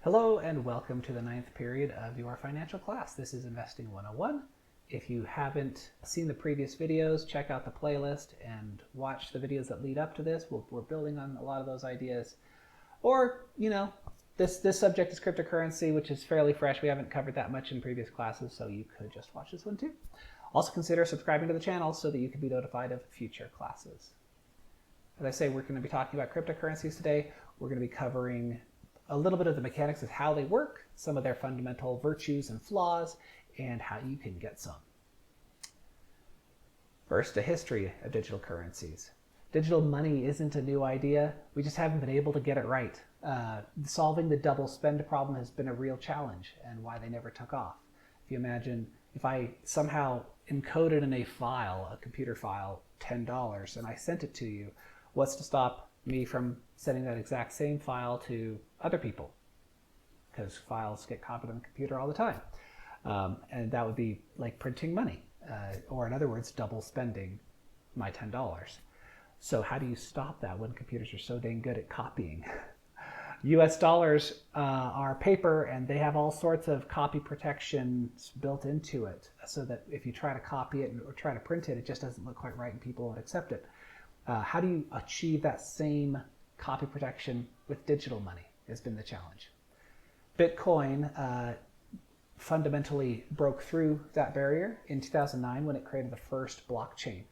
Hello and welcome to the 9th period of your financial class. This is Investing 101. If you haven't seen the previous videos, check out the playlist and watch the videos that lead up to this. We're building on a lot of those ideas. Or, this subject is cryptocurrency, which is fairly fresh. We haven't covered that much in previous classes, so you could just watch this one too. Also consider subscribing to the channel so that you can be notified of future classes. As I say, we're going to be talking about cryptocurrencies today. We're going to be covering a little bit of the mechanics of how they work, some of their fundamental virtues and flaws, and how you can get some. First, a history of digital currencies. Digital money isn't a new idea. We just haven't been able to get it right. Solving the double spend problem has been a real challenge and why they never took off. If you imagine if I somehow encoded in a file, a computer file, $10, and I sent it to you, what's to stop me from sending that exact same file to other people? Because files get copied on the computer all the time. And that would be like printing money, or in other words, double spending my $10. So how do you stop that when computers are so dang good at copying? US dollars are paper, and they have all sorts of copy protections built into it, so that if you try to copy it or try to print it, it just doesn't look quite right and people won't accept it. How do you achieve that same copy protection with digital money has been the challenge. Bitcoin fundamentally broke through that barrier in 2009 when it created the first blockchain,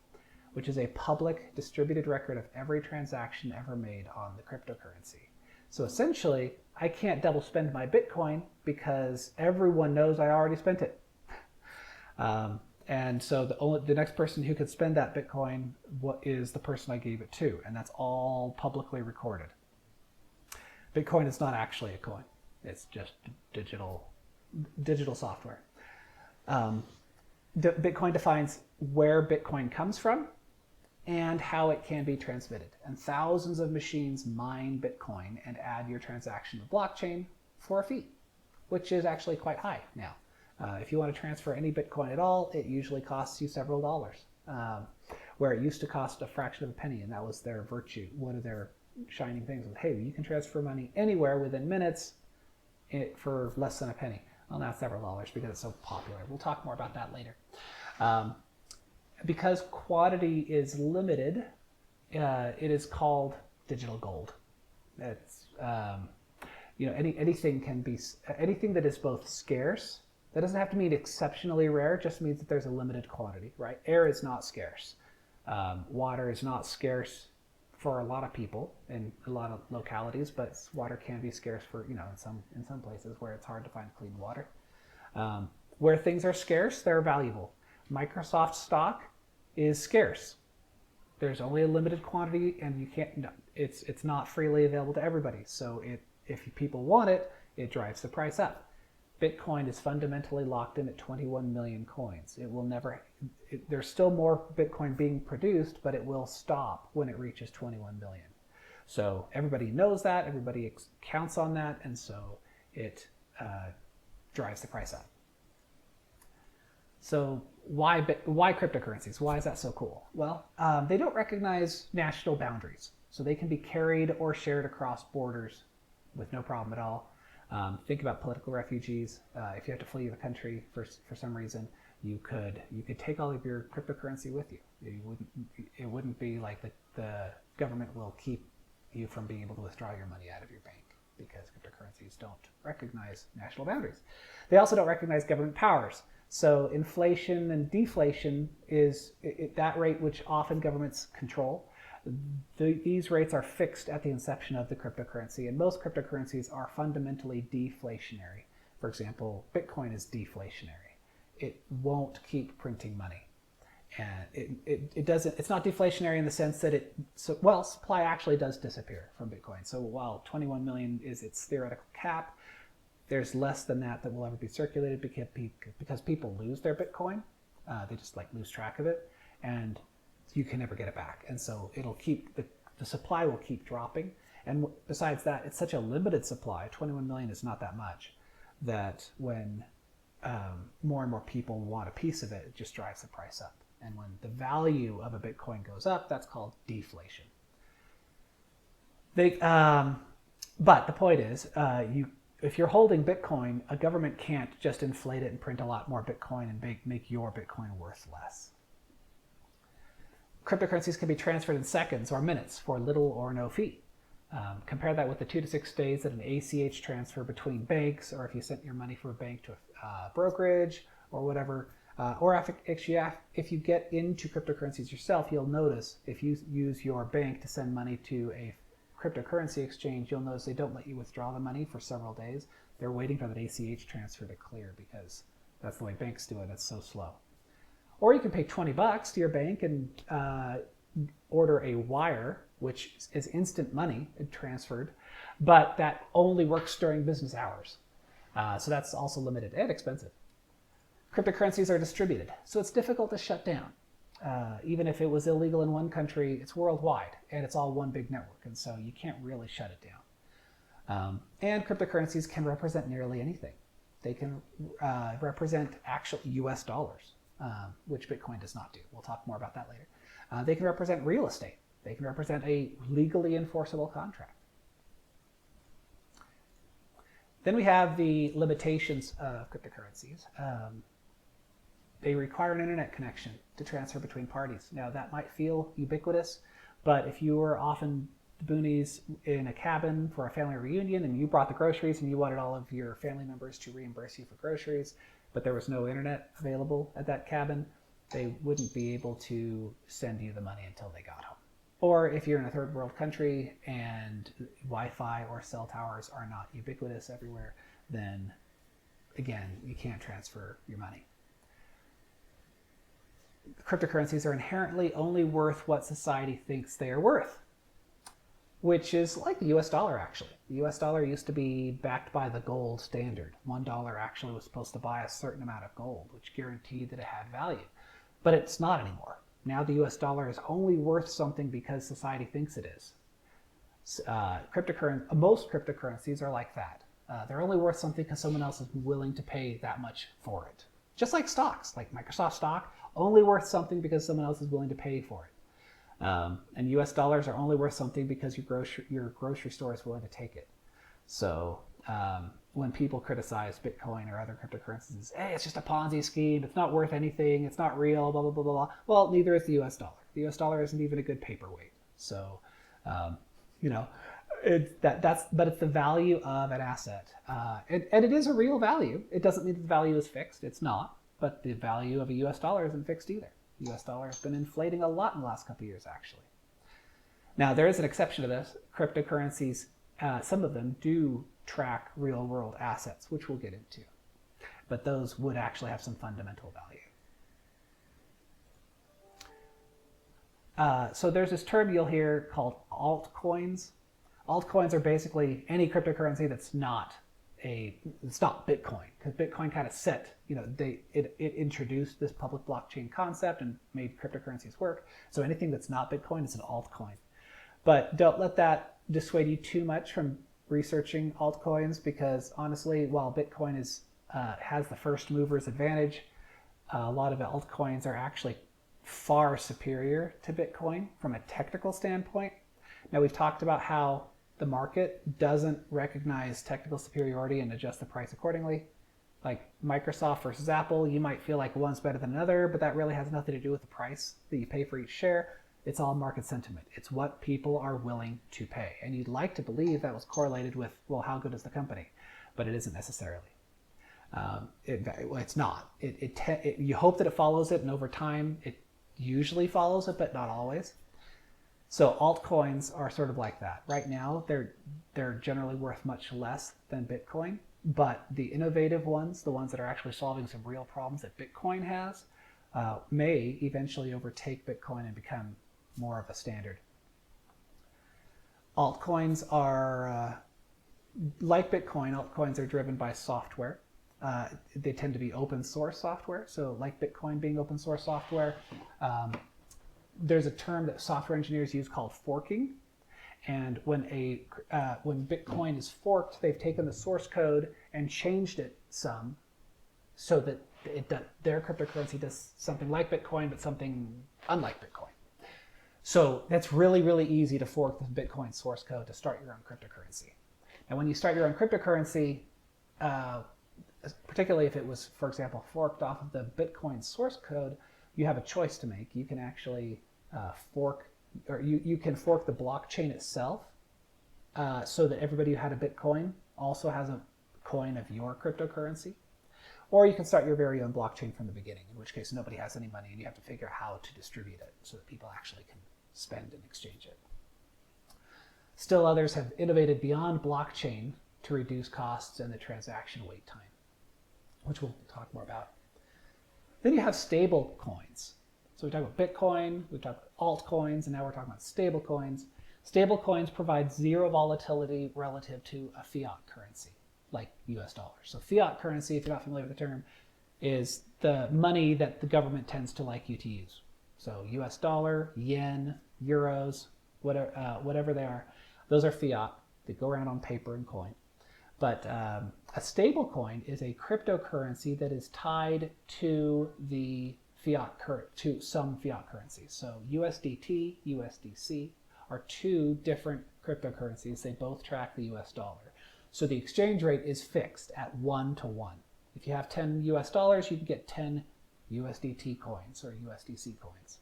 which is a public distributed record of every transaction ever made on the cryptocurrency. So essentially, I can't double spend my Bitcoin because everyone knows I already spent it. And so the next person who could spend that Bitcoin is the person I gave it to, and that's all publicly recorded. Bitcoin is not actually a coin; it's just digital software. Bitcoin defines where Bitcoin comes from and how it can be transmitted. And thousands of machines mine Bitcoin and add your transaction to the blockchain for a fee, which is actually quite high now. If you want to transfer any Bitcoin at all, it usually costs you several dollars, where it used to cost a fraction of a penny, and that was their virtue. One of their shining things was, hey, you can transfer money anywhere within minutes for less than a penny. Well, now it's several dollars because it's so popular. We'll talk more about that later. Because quantity is limited, it is called digital gold. It's anything that is both scarce. That doesn't have to mean exceptionally rare, it just means that there's a limited quantity, right? Air is not scarce. Water is not scarce for a lot of people in a lot of localities, but water can be scarce for, in some places where it's hard to find clean water. Where things are scarce, they're valuable. Microsoft stock is scarce. There's only a limited quantity, and it's not freely available to everybody. So if people want it, it drives the price up. Bitcoin is fundamentally locked in at 21 million coins. There's still more Bitcoin being produced, but it will stop when it reaches 21 million. So everybody knows that, everybody counts on that, and so it drives the price up. So why cryptocurrencies? Why is that so cool? Well, they don't recognize national boundaries, so they can be carried or shared across borders with no problem at all. Think about political refugees. If you have to flee the country for some reason, you could take all of your cryptocurrency with you. It wouldn't be like the government will keep you from being able to withdraw your money out of your bank, because cryptocurrencies don't recognize national boundaries. They also don't recognize government powers. So inflation and deflation is that rate which often governments control. These rates are fixed at the inception of the cryptocurrency, and most cryptocurrencies are fundamentally deflationary. For example, Bitcoin is deflationary. It won't keep printing money. And it's not deflationary in the sense that supply actually does disappear from Bitcoin. So while 21 million is its theoretical cap, there's less than that will ever be circulated because people lose their Bitcoin. They just lose track of it, and you can never get it back. And so it'll keep, the supply will keep dropping. And besides that, it's such a limited supply, 21 million is not that much, that when more and more people want a piece of it, it just drives the price up. And when the value of a Bitcoin goes up, that's called deflation. But the point is, if you're holding Bitcoin, a government can't just inflate it and print a lot more Bitcoin and make your Bitcoin worth less. Cryptocurrencies can be transferred in seconds or minutes for little or no fee. Compare that with the 2 to 6 days that an ACH transfer between banks, or if you sent your money from a bank to a brokerage or whatever. Or if you get into cryptocurrencies yourself, you'll notice if you use your bank to send money to a cryptocurrency exchange, you'll notice they don't let you withdraw the money for several days. They're waiting for that ACH transfer to clear because that's the way banks do it. It's so slow. Or you can pay $20 to your bank and order a wire, which is instant money transferred, but that only works during business hours. So that's also limited and expensive. Cryptocurrencies are distributed, so it's difficult to shut down. Even if it was illegal in one country, it's worldwide, and it's all one big network, and so you can't really shut it down. And cryptocurrencies can represent nearly anything. They can represent actual US dollars, which Bitcoin does not do. We'll talk more about that later. They can represent real estate. They can represent a legally enforceable contract. Then we have the limitations of cryptocurrencies. They require an internet connection to transfer between parties. Now that might feel ubiquitous, but if you were off in the boonies in a cabin for a family reunion and you brought the groceries and you wanted all of your family members to reimburse you for groceries, but there was no internet available at that cabin, they wouldn't be able to send you the money until they got home. Or if you're in a third world country and Wi-Fi or cell towers are not ubiquitous everywhere, then again, you can't transfer your money. Cryptocurrencies are inherently only worth what society thinks they are worth, which is like the US dollar actually. The US dollar used to be backed by the gold standard. $1 actually was supposed to buy a certain amount of gold, which guaranteed that it had value. But it's not anymore. Now the US dollar is only worth something because society thinks it is. Most cryptocurrencies are like that. They're only worth something because someone else is willing to pay that much for it. Just like stocks, like Microsoft stock, only worth something because someone else is willing to pay for it. And US dollars are only worth something because your grocery store is willing to take it. So when people criticize Bitcoin or other cryptocurrencies, hey, it's just a Ponzi scheme, it's not worth anything, it's not real, blah, blah, blah, blah, blah. Well, neither is the US dollar. The US dollar isn't even a good paperweight. So, but it's the value of an asset. And it is a real value. It doesn't mean that the value is fixed. It's not. But the value of a US dollar isn't fixed either. The US dollar has been inflating a lot in the last couple of years, actually. Now, there is an exception to this. Cryptocurrencies, some of them do track real-world assets, which we'll get into. But those would actually have some fundamental value. So there's this term you'll hear called altcoins. Altcoins are basically any cryptocurrency that's not Bitcoin, because Bitcoin kind of it introduced this public blockchain concept and made cryptocurrencies work. So anything that's not Bitcoin is an altcoin. But don't let that dissuade you too much from researching altcoins, because honestly, while Bitcoin has the first mover's advantage, a lot of the altcoins are actually far superior to Bitcoin from a technical standpoint. Now, we've talked about how the market doesn't recognize technical superiority and adjust the price accordingly. Like Microsoft versus Apple, you might feel like one's better than another, but that really has nothing to do with the price that you pay for each share. It's all market sentiment. It's what people are willing to pay. And you'd like to believe that was correlated with, well, how good is the company? But it isn't necessarily. It's not. You hope that it follows it, and over time, it usually follows it, but not always. So altcoins are sort of like that. Right now, they're generally worth much less than Bitcoin, but the innovative ones, the ones that are actually solving some real problems that Bitcoin has, may eventually overtake Bitcoin and become more of a standard. Altcoins are, like Bitcoin, altcoins are driven by software. They tend to be open source software. So like Bitcoin being open source software, there's a term that software engineers use called forking. And when Bitcoin is forked, they've taken the source code and changed it some so that their cryptocurrency does something like Bitcoin, but something unlike Bitcoin. So that's really, really easy to fork the Bitcoin source code to start your own cryptocurrency. And when you start your own cryptocurrency, particularly if it was, for example, forked off of the Bitcoin source code, you have a choice to make. You can actually fork, or you can fork the blockchain itself so that everybody who had a Bitcoin also has a coin of your cryptocurrency. Or you can start your very own blockchain from the beginning, in which case nobody has any money and you have to figure out how to distribute it so that people actually can spend and exchange it. Still others have innovated beyond blockchain to reduce costs and the transaction wait time, which we'll talk more about. Then you have stable coins. So we talk about Bitcoin, we talk about altcoins, and now we're talking about stable coins. Stable coins provide zero volatility relative to a fiat currency, like US dollars. So fiat currency, if you're not familiar with the term, is the money that the government tends to like you to use. So US dollar, yen, euros, whatever they are, those are fiat. They go around on paper and coin. But a stable coin is a cryptocurrency that is tied to the to some fiat currencies. So USDT, USDC are two different cryptocurrencies. They both track the US dollar. So the exchange rate is fixed at 1 to 1. If you have 10 US dollars, you can get 10 USDT coins or USDC coins.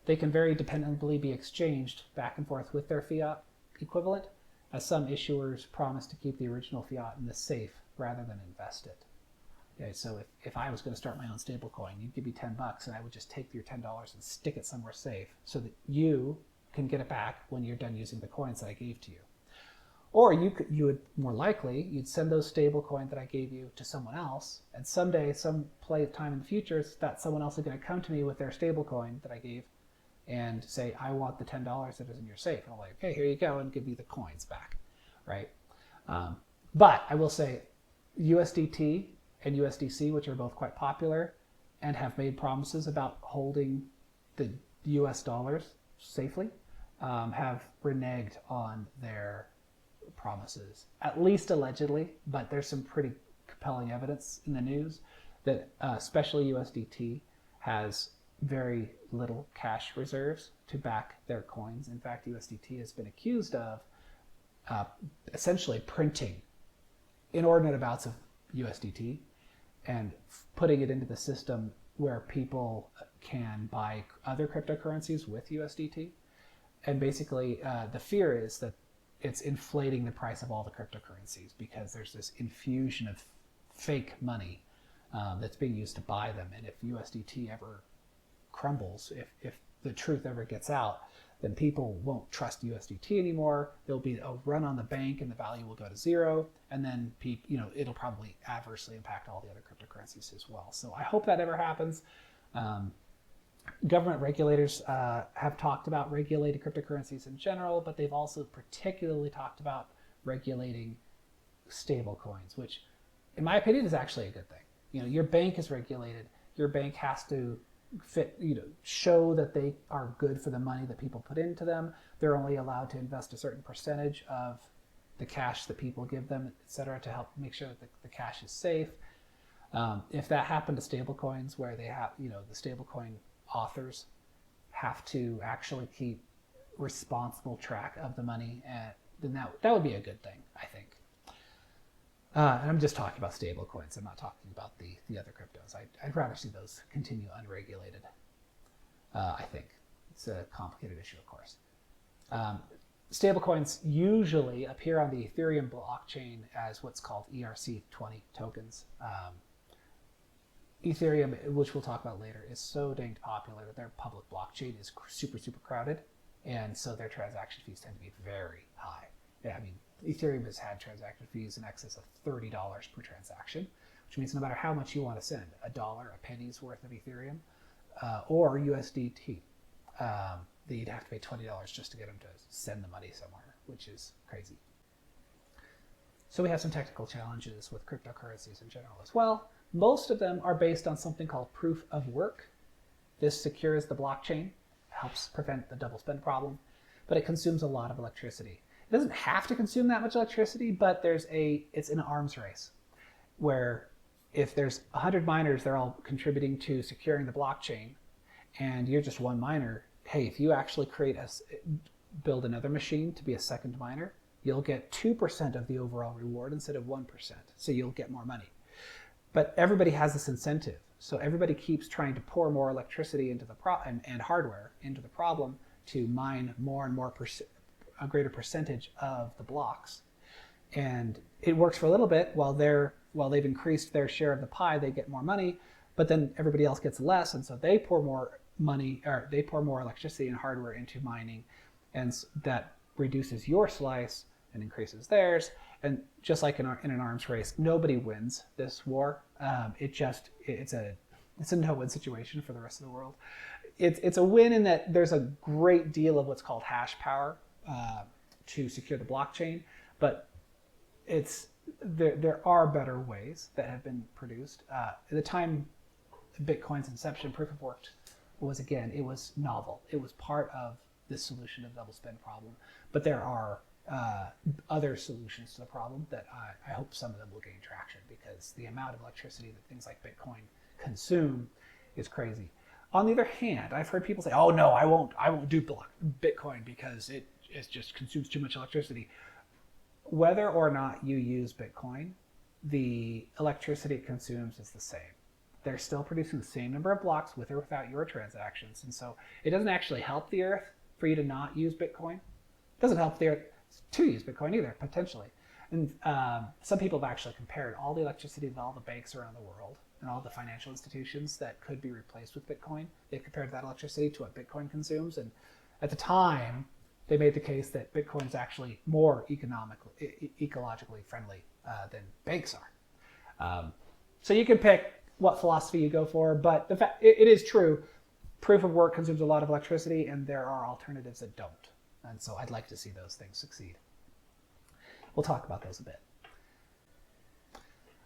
They can very dependably be exchanged back and forth with their fiat equivalent, as some issuers promise to keep the original fiat in the safe rather than invest it. Okay, so if I was going to start my own stable coin, you'd give me $10 and I would just take your $10 and stick it somewhere safe so that you can get it back when you're done using the coins that I gave to you. Or you would more likely, you'd send those stable coin that I gave you to someone else, and someday, some time in the future, that someone else is going to come to me with their stable coin that I gave and say, I want the $10 that is in your safe. And I'm like, okay, here you go, and give me the coins back, right? But I will say USDT and USDC, which are both quite popular and have made promises about holding the US dollars safely, have reneged on their promises, at least allegedly, but there's some pretty compelling evidence in the news that especially USDT has very little cash reserves to back their coins. In fact, USDT has been accused of essentially printing inordinate amounts of USDT and putting it into the system where people can buy other cryptocurrencies with USDT. And basically, the fear is that it's inflating the price of all the cryptocurrencies because there's this infusion of fake money that's being used to buy them. And if USDT ever crumbles, if the truth ever gets out, then people won't trust USDT anymore. There'll be a run on the bank and the value will go to zero. And then it'll probably adversely impact all the other cryptocurrencies as well. So I hope that ever happens. Government regulators have talked about regulating cryptocurrencies in general, but they've also particularly talked about regulating stable coins, which in my opinion is actually a good thing. Your bank is regulated. Your bank has to show that they are good for the money that people put into them. They're only allowed to invest a certain percentage of the cash that people give them, et cetera, to help make sure that the cash is safe. If that happened to stablecoins, where they have, the stablecoin authors have to actually keep responsible track of the money, then that would be a good thing, I think. And I'm just talking about stable coins. I'm not talking about the other cryptos. I'd rather see those continue unregulated, I think. It's a complicated issue, of course. Stable coins usually appear on the Ethereum blockchain as what's called ERC20 tokens. Ethereum, which we'll talk about later, is so dang popular that their public blockchain is super, super crowded. And so their transaction fees tend to be very high. Yeah, I mean, Ethereum has had transaction fees in excess of $30 per transaction, which means no matter how much you want to send, a penny's worth of Ethereum, or USDT, that you'd have to pay $20 just to get them to send the money somewhere, which is crazy. So we have some technical challenges with cryptocurrencies in general as well. Most of them are based on something called proof of work. This secures the blockchain, helps prevent the double spend problem, but it consumes a lot of electricity. It doesn't have to consume that much electricity, but it's an arms race where if there's 100 miners, they're all contributing to securing the blockchain, and you're just one miner, hey, if you actually build another machine to be a second miner, you'll get 2% of the overall reward instead of 1%. So you'll get more money. But everybody has this incentive. So everybody keeps trying to pour more electricity into the and hardware into the problem to mine more and more a greater percentage of the blocks. And it works for a little bit while they've increased their share of the pie, they get more money, but then everybody else gets less, and so they pour more money, or they pour more electricity and hardware into mining, and that reduces your slice and increases theirs. And just like in an arms race, nobody wins this war. It's a no-win situation for the rest of the world. It's a win in that there's a great deal of what's called hash power to secure the blockchain, but there are better ways that have been produced. At the time Bitcoin's inception, proof of work it was novel. It was part of this solution of the double spend problem, but there are other solutions to the problem that I hope some of them will gain traction, because the amount of electricity that things like Bitcoin consume is crazy. On the other hand, I've heard people say, "Oh no, I won't do Bitcoin because it just consumes too much electricity." Whether or not you use Bitcoin, the electricity it consumes is the same. They're still producing the same number of blocks with or without your transactions, and so it doesn't actually help the Earth for you to not use Bitcoin. It doesn't help the Earth to use Bitcoin either, potentially. And some people have actually compared all the electricity that all the banks around the world and all the financial institutions that could be replaced with Bitcoin. They compared that electricity to what Bitcoin consumes, and at the time, they made the case that Bitcoin is actually more ecologically friendly than banks are. So you can pick what philosophy you go for, but it is true. Proof of work consumes a lot of electricity, and there are alternatives that don't. And so I'd like to see those things succeed. We'll talk about those a bit.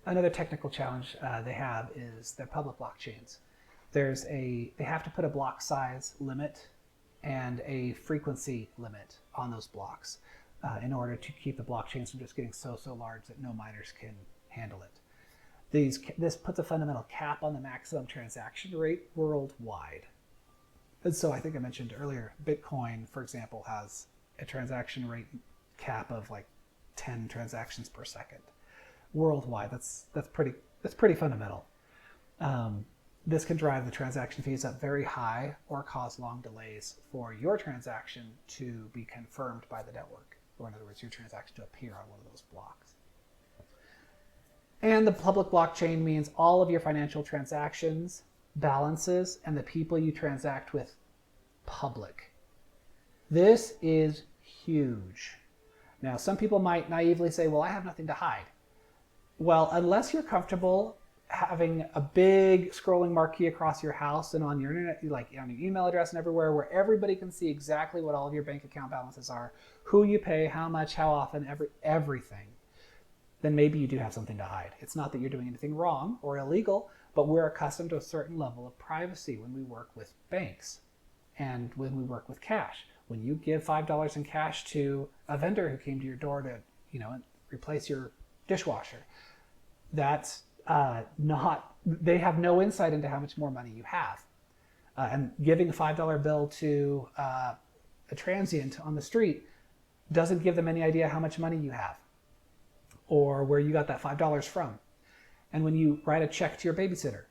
Another technical challenge they have is their public blockchains. They have to put a block size limit and a frequency limit on those blocks in order to keep the blockchains from just getting so large that no miners can handle it. This puts a fundamental cap on the maximum transaction rate worldwide. And so I think I mentioned earlier, Bitcoin, for example, has a transaction rate cap of like 10 transactions per second. Worldwide, that's pretty fundamental. This can drive the transaction fees up very high or cause long delays for your transaction to be confirmed by the network, or in other words, your transaction to appear on one of those blocks. And the public blockchain means all of your financial transactions, balances, and the people you transact with public. This is huge. Now, some people might naively say, well, I have nothing to hide. Well, unless you're comfortable having a big scrolling marquee across your house and on your internet, like on your email address and everywhere, where everybody can see exactly what all of your bank account balances are, who you pay, how much, how often, everything, then maybe you do have something to hide. It's not that you're doing anything wrong or illegal, but we're accustomed to a certain level of privacy when we work with banks and when we work with cash. When you give $5 in cash to a vendor who came to your door to, replace your dishwasher, that's they have no insight into how much more money you have. And giving a $5 bill to a transient on the street doesn't give them any idea how much money you have or where you got that $5 from. And when you write a check to your babysitter,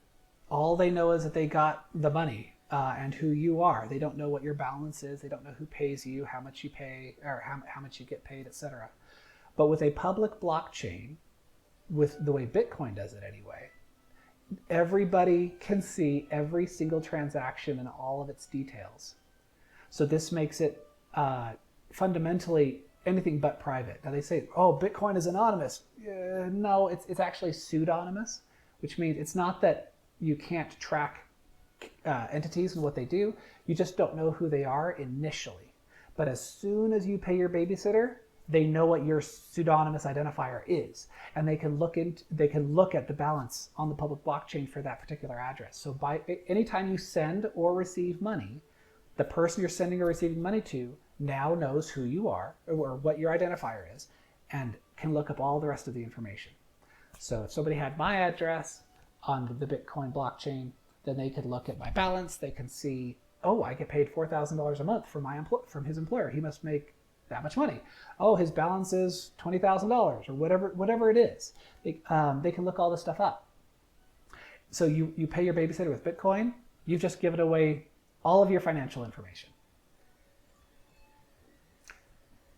all they know is that they got the money and who you are. They don't know what your balance is. They don't know who pays you, how much you pay, or how much you get paid, etc. But with a public blockchain, with the way Bitcoin does it anyway, everybody can see every single transaction and all of its details. So this makes it fundamentally anything but private. Now they say, oh, Bitcoin is anonymous. No, it's actually pseudonymous, which means it's not that you can't track entities and what they do. You just don't know who they are initially. But as soon as you pay your babysitter, they know what your pseudonymous identifier is, and they can look at the balance on the public blockchain for that particular address. So anytime you send or receive money, the person you're sending or receiving money to now knows who you are or what your identifier is, and can look up all the rest of the information. So if somebody had my address on the Bitcoin blockchain, then they could look at my balance. They can see, oh, I get paid $4,000 a month from his employer. He must make that much money. Oh, his balance is $20,000 or whatever it is. They can look all this stuff up. So you pay your babysitter with Bitcoin, you've just given away all of your financial information.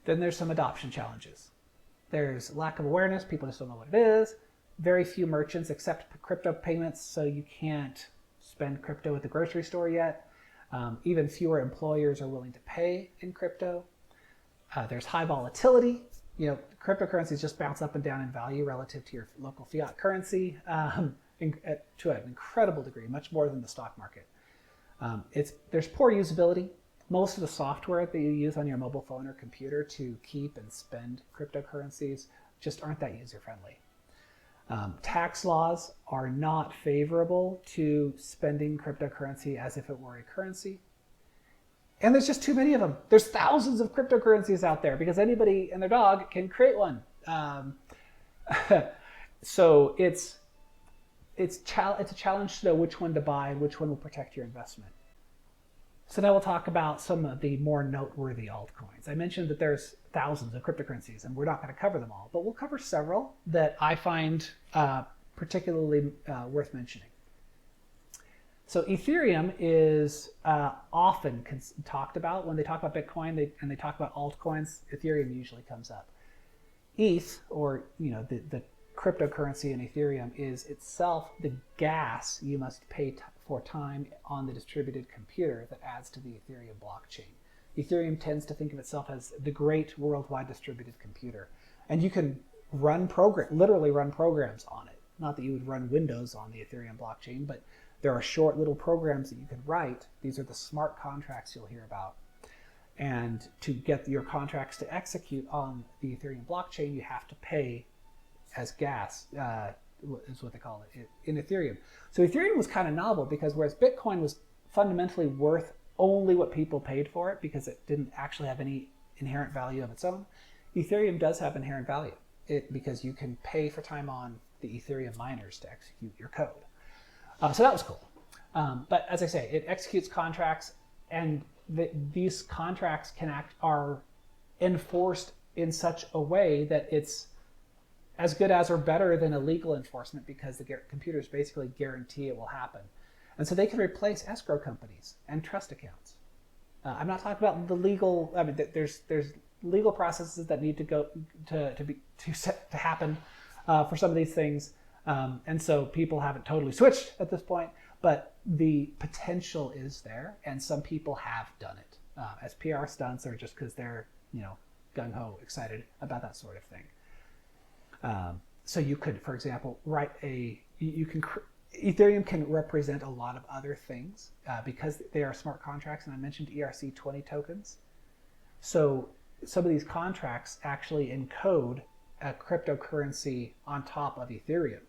Then there's some adoption challenges. There's lack of awareness, people just don't know what it is. Very few merchants accept crypto payments, so you can't spend crypto at the grocery store yet. Even fewer employers are willing to pay in crypto. There's high volatility. Cryptocurrencies just bounce up and down in value relative to your local fiat currency to an incredible degree, much more than the stock market. There's poor usability. Most of the software that you use on your mobile phone or computer to keep and spend cryptocurrencies just aren't that user-friendly. Tax laws are not favorable to spending cryptocurrency as if it were a currency. And there's just too many of them. There's thousands of cryptocurrencies out there because anybody and their dog can create one. So it's a challenge to know which one to buy and which one will protect your investment. So now we'll talk about some of the more noteworthy altcoins. I mentioned that there's thousands of cryptocurrencies, and we're not going to cover them all, but we'll cover several that I find particularly worth mentioning. So Ethereum is often talked about. When they talk about Bitcoin and they talk about altcoins, Ethereum usually comes up. ETH, or the cryptocurrency in Ethereum, is itself the gas you must pay for time on the distributed computer that adds to the Ethereum blockchain. Ethereum tends to think of itself as the great worldwide distributed computer. And you can literally run programs on it. Not that you would run Windows on the Ethereum blockchain, but there are short little programs that you can write. These are the smart contracts you'll hear about. And to get your contracts to execute on the Ethereum blockchain, you have to pay as gas, is what they call it, in Ethereum. So Ethereum was kind of novel because whereas Bitcoin was fundamentally worth only what people paid for it because it didn't actually have any inherent value of its own, Ethereum does have inherent value because you can pay for time on the Ethereum miners to execute your code. So that was cool. But as I say, it executes contracts, and these contracts are enforced in such a way that it's as good as or better than a legal enforcement because the computers basically guarantee it will happen. And so they can replace escrow companies and trust accounts. I'm not talking about the legal. I mean, there's legal processes that need to go to happen for some of these things, and so people haven't totally switched at this point. But the potential is there, and some people have done it as PR stunts or just because they're gung ho excited about that sort of thing. So you could, for example, Ethereum can represent a lot of other things because they are smart contracts, and I mentioned ERC20 tokens. So some of these contracts actually encode a cryptocurrency on top of Ethereum,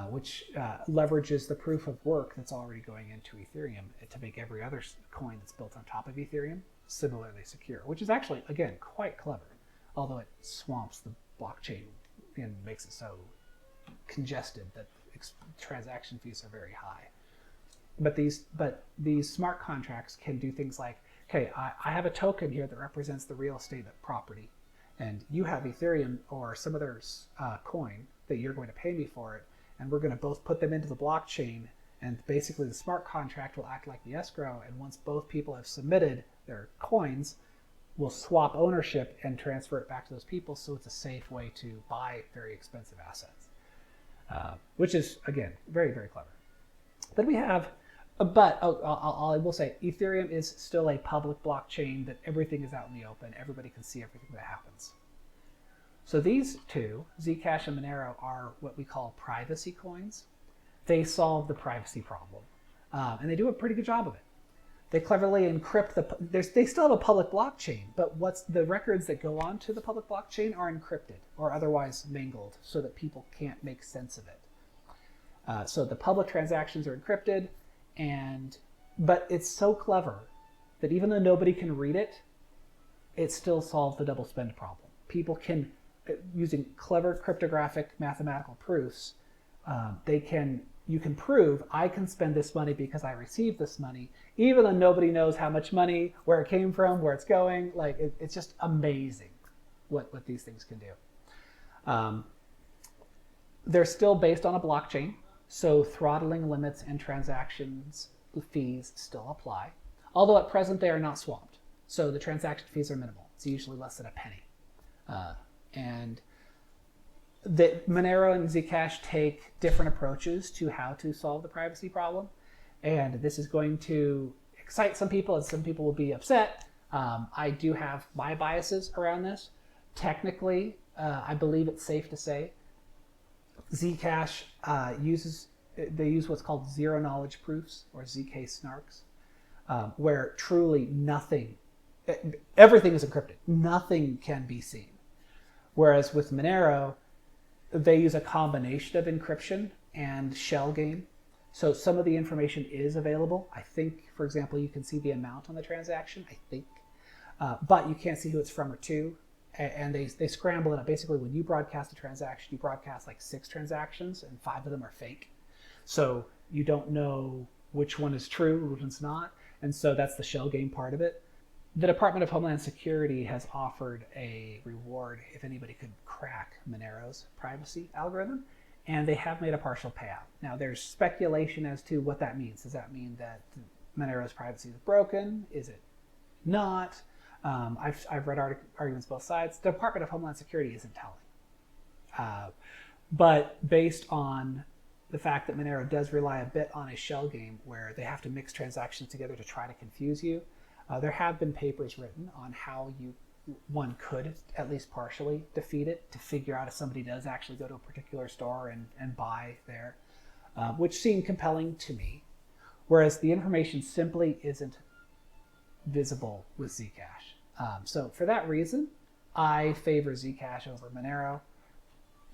which leverages the proof of work that's already going into Ethereum to make every other coin that's built on top of Ethereum similarly secure, which is actually, again, quite clever, although it swamps the blockchain and makes it so congested that transaction fees are very high. But these smart contracts can do things like, okay, I have a token here that represents the real estate property, and you have Ethereum or some other coin that you're going to pay me for it, and we're going to both put them into the blockchain, and basically the smart contract will act like the escrow, and once both people have submitted their coins, we'll swap ownership and transfer it back to those people, so it's a safe way to buy very expensive assets, which is, again, very, very clever. Then we have, I will say, Ethereum is still a public blockchain that everything is out in the open. Everybody can see everything that happens. So these two, Zcash and Monero, are what we call privacy coins. They solve the privacy problem, and they do a pretty good job of it. They cleverly encrypt they still have a public blockchain, but the records that go onto the public blockchain are encrypted or otherwise mangled so that people can't make sense of it. So the public transactions are encrypted, but it's so clever that even though nobody can read it, it still solves the double spend problem. People can, using clever cryptographic mathematical proofs, they can you can prove I can spend this money because I received this money, even though nobody knows how much money, where it came from, where it's going. Like it's just amazing what these things can do. They're still based on a blockchain, so throttling limits and transactions fees still apply. Although at present they are not swamped, so the transaction fees are minimal. It's usually less than a penny. And the Monero and Zcash take different approaches to how to solve the privacy problem. And this is going to excite some people, and some people will be upset. I do have my biases around this. Technically, I believe it's safe to say Zcash they use what's called zero knowledge proofs, or ZK snarks, where truly nothing, everything is encrypted. Nothing can be seen. Whereas with Monero, they use a combination of encryption and shell game. So some of the information is available. I think, for example, you can see the amount on the transaction, I think. But you can't see who it's from or to. And they scramble it up. Basically, when you broadcast a transaction, you broadcast like 6 transactions, and 5 of them are fake. So you don't know which one is true, which one's not. And so that's the shell game part of it. The Department of Homeland Security has offered a reward if anybody could crack Monero's privacy algorithm, and they have made a partial payout. Now, there's speculation as to what that means. Does that mean that Monero's privacy is broken? Is it not? I've read arguments both sides. The Department of Homeland Security isn't telling. But based on the fact that Monero does rely a bit on a shell game where they have to mix transactions together to try to confuse you, there have been papers written on how one could at least partially defeat it to figure out if somebody does actually go to a particular store and buy there, which seemed compelling to me. Whereas the information simply isn't visible with Zcash. So for that reason, I favor Zcash over Monero.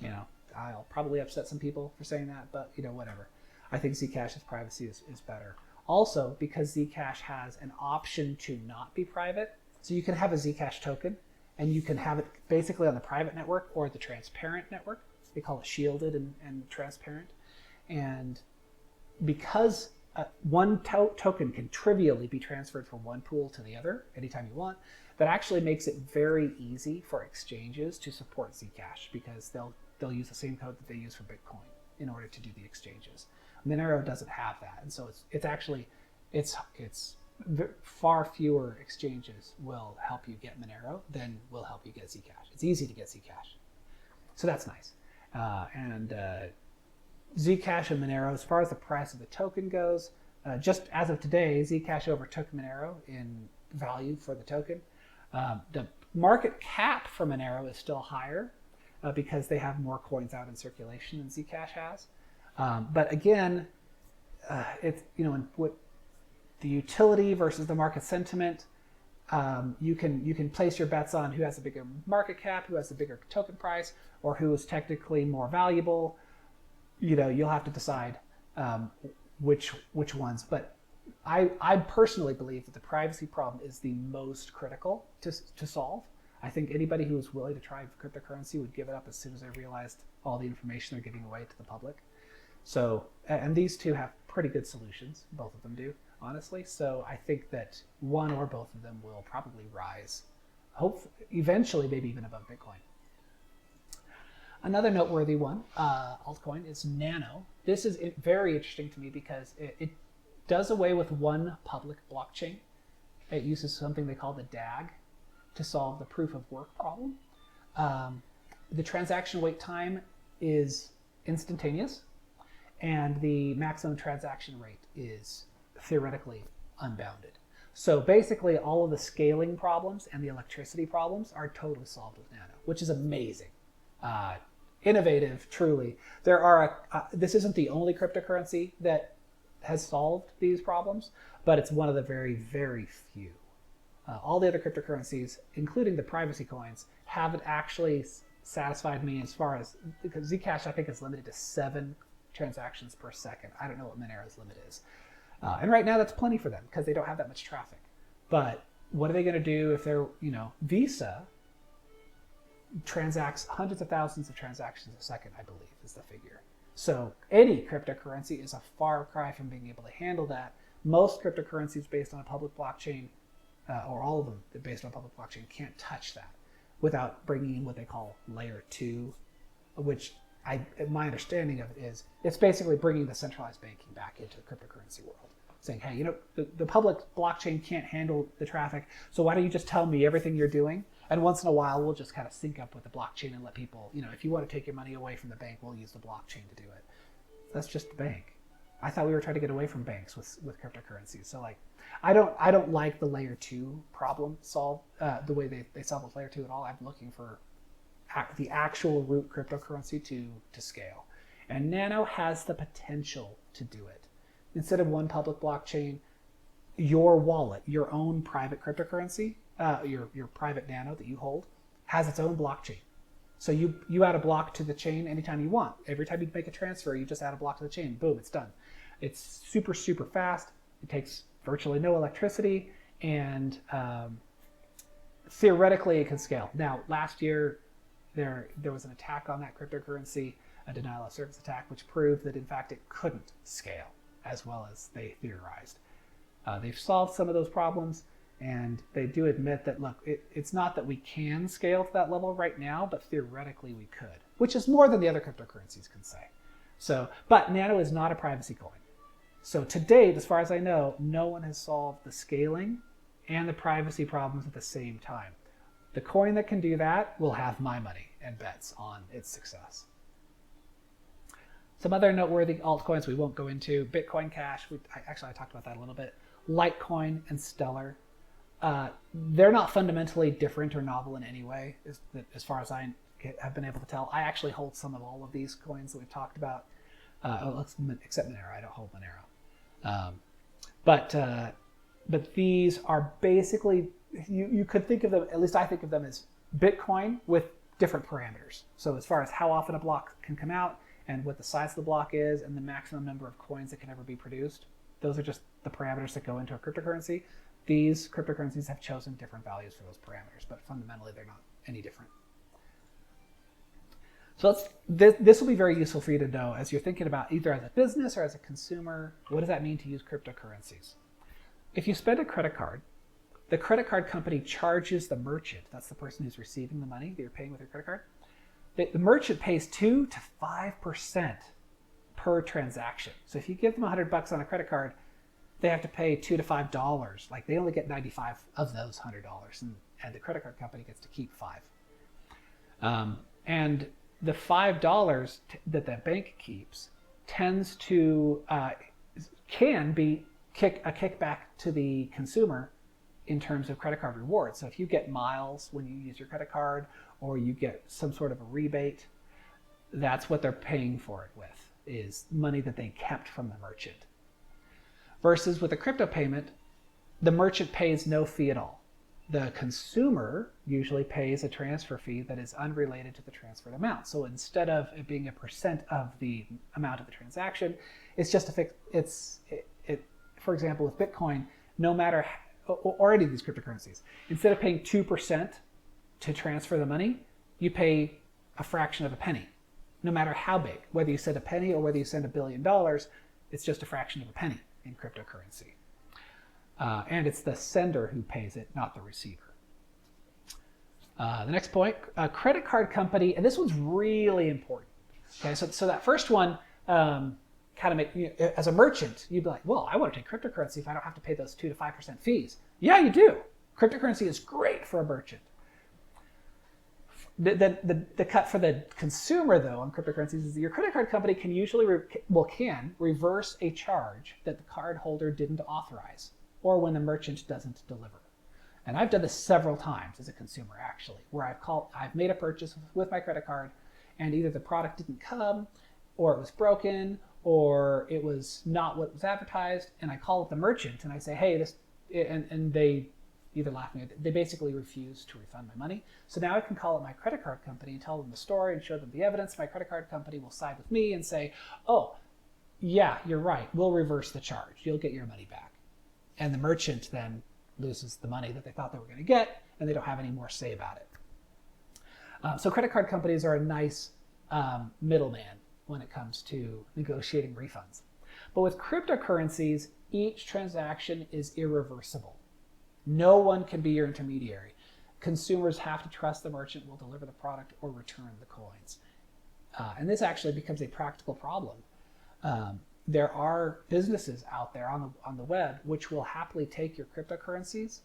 You know, I'll probably upset some people for saying that, but you know, whatever. I think Zcash's privacy is better. Also, because Zcash has an option to not be private, so you can have a Zcash token, and you can have it basically on the private network or the transparent network. They call it shielded and transparent. And because one token can trivially be transferred from one pool to the other anytime you want, that actually makes it very easy for exchanges to support Zcash, because they'll use the same code that they use for Bitcoin in order to do the exchanges. Monero doesn't have that, and so it's far fewer exchanges will help you get Monero than will help you get Zcash. It's easy to get Zcash, so that's nice. Zcash and Monero, as far as the price of the token goes, just as of today, Zcash overtook Monero in value for the token. The market cap for Monero is still higher because they have more coins out in circulation than Zcash has. But again, it's, you know, what the utility versus the market sentiment, you can place your bets on who has a bigger market cap, who has a bigger token price, or who is technically more valuable. You know, you'll have to decide which ones. But I personally believe that the privacy problem is the most critical to solve. I think anybody who is willing to try cryptocurrency would give it up as soon as they realized all the information they're giving away to the public. So, and these two have pretty good solutions, both of them do, honestly. So I think that one or both of them will probably rise, hopefully, eventually, maybe even above Bitcoin. Another noteworthy one, altcoin, is Nano. This is very interesting to me because it does away with one public blockchain. It uses something they call the DAG to solve the proof of work problem. The transaction wait time is instantaneous, and the maximum transaction rate is theoretically unbounded. So basically all of the scaling problems and the electricity problems are totally solved with Nano, which is amazing. Innovative, truly. There are this isn't the only cryptocurrency that has solved these problems, but it's one of the very, very few. All the other cryptocurrencies, including the privacy coins, haven't actually satisfied me as far as, because Zcash I think is limited to 7 transactions per second. I don't know what Monero's limit is. And right now that's plenty for them because they don't have that much traffic. But what are they going to do if they're, you know, Visa transacts hundreds of thousands of transactions a second, I believe, is the figure. So any cryptocurrency is a far cry from being able to handle that. Most cryptocurrencies based on a public blockchain, or all of them based on a public blockchain, can't touch that without bringing in what they call layer 2, which my understanding of it is it's basically bringing the centralized banking back into the cryptocurrency world. Saying, hey, the public blockchain can't handle the traffic, so why don't you just tell me everything you're doing? And once in a while, we'll just kind of sync up with the blockchain and let people, if you want to take your money away from the bank, we'll use the blockchain to do it. That's just the bank. I thought we were trying to get away from banks with cryptocurrencies. So I don't like the layer 2 problem solved the way they solve with layer 2 at all. I'm looking for the actual root cryptocurrency to scale. And Nano has the potential to do it. Instead of one public blockchain, your wallet, your own private cryptocurrency, your private Nano that you hold, has its own blockchain. So you add a block to the chain anytime you want. Every time you make a transfer, you just add a block to the chain. Boom, it's done. It's super, super fast. It takes virtually no electricity, and theoretically it can scale. Now, last year, there was an attack on that cryptocurrency, a denial of service attack, which proved that in fact it couldn't scale as well as they theorized. They've solved some of those problems, and they do admit that, look, it's not that we can scale to that level right now, but theoretically we could, which is more than the other cryptocurrencies can say. So, but Nano is not a privacy coin. So to date, as far as I know, no one has solved the scaling and the privacy problems at the same time. The coin that can do that will have my money and bets on its success. Some other noteworthy altcoins we won't go into: Bitcoin Cash. I talked about that a little bit. Litecoin and Stellar. They're not fundamentally different or novel in any way, as far as I have been able to tell. I actually hold some of all of these coins that we've talked about, except Monero. I don't hold Monero. But these are basically, you could think of them, at least I think of them as Bitcoin with different parameters. So as far as how often a block can come out, and what the size of the block is, and the maximum number of coins that can ever be produced. Those are just the parameters that go into a cryptocurrency. These cryptocurrencies have chosen different values for those parameters, but fundamentally they're not any different. So this will be very useful for you to know as you're thinking about, either as a business or as a consumer, what does that mean to use cryptocurrencies? If you spend a credit card, the credit card company charges the merchant, that's the person who's receiving the money that you're paying with your credit card, the merchant pays 2 to 5% per transaction. So if you give them $100 on a credit card, they have to pay $2 to $5. Like, they only get 95 of those $100, and the credit card company gets to keep 5. And the $5 that the bank keeps tends to can be a kickback to the consumer in terms of credit card rewards. So if you get miles when you use your credit card, or you get some sort of a rebate, that's what they're paying for it with, is money that they kept from the merchant. Versus with a crypto payment, the merchant pays no fee at all. The consumer usually pays a transfer fee that is unrelated to the transferred amount. So instead of it being a percent of the amount of the transaction, it's just a fixed, for example, with Bitcoin, no matter, or any of these cryptocurrencies, instead of paying 2% to transfer the money, you pay a fraction of a penny, no matter how big. Whether you send a penny or whether you send $1 billion, it's just a fraction of a penny in cryptocurrency. And it's the sender who pays it, not the receiver. The next point, a credit card company, and this one's really important. Okay, so that first one kind of make, as a merchant, you'd be like, well, I want to take cryptocurrency if I don't have to pay those 2 to 5% fees. Yeah, you do. Cryptocurrency is great for a merchant. The cut for the consumer, though, on cryptocurrencies is that your credit card company can usually can reverse a charge that the card holder didn't authorize, or when the merchant doesn't deliver. And I've done this several times as a consumer, actually, where I've made a purchase with my credit card, and either the product didn't come, or it was broken, or it was not what was advertised, and I call up the merchant and I say, hey, this, and they either laugh at me, they basically refuse to refund my money. So now I can call up my credit card company and tell them the story and show them the evidence. My credit card company will side with me and say, oh, yeah, you're right, we'll reverse the charge. You'll get your money back. And the merchant then loses the money that they thought they were going to get, and they don't have any more say about it. So credit card companies are a nice middleman when it comes to negotiating refunds. But with cryptocurrencies, each transaction is irreversible. No one can be your intermediary. Consumers have to trust the merchant will deliver the product or return the coins. And this actually becomes a practical problem. There are businesses out there on the web which will happily take your cryptocurrencies,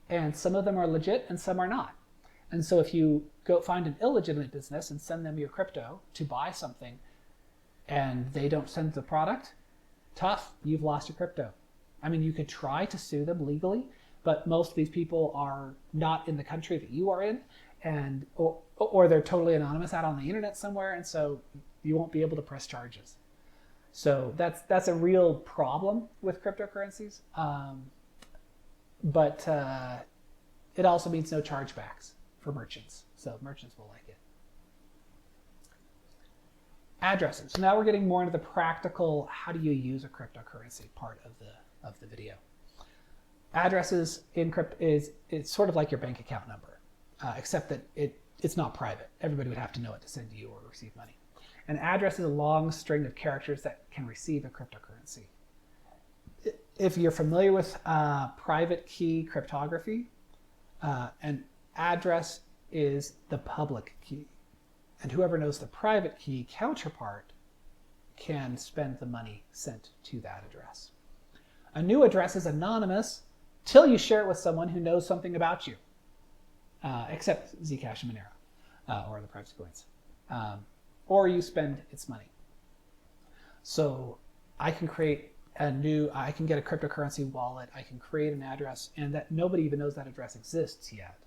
and some of them are legit and some are not. And so if you go find an illegitimate business and send them your crypto to buy something and they don't send the product, tough, you've lost your crypto. I mean, you could try to sue them legally, but most of these people are not in the country that you are in, and or they're totally anonymous out on the internet somewhere, and so you won't be able to press charges. So that's a real problem with cryptocurrencies. But it also means no chargebacks for merchants, so merchants will like it. Addresses. So now we're getting more into the practical, how do you use a cryptocurrency part of the video. Addresses in crypto it's sort of like your bank account number, except that it's not private. Everybody would have to know it to send you or receive money. An address is a long string of characters that can receive a cryptocurrency. If you're familiar with private key cryptography, an address is the public key. And whoever knows the private key counterpart can spend the money sent to that address. A new address is anonymous till you share it with someone who knows something about you, except Zcash and Monero, or the privacy coins. Or you spend its money. So I can create I can get a cryptocurrency wallet, I can create an address, and that nobody even knows that address exists yet.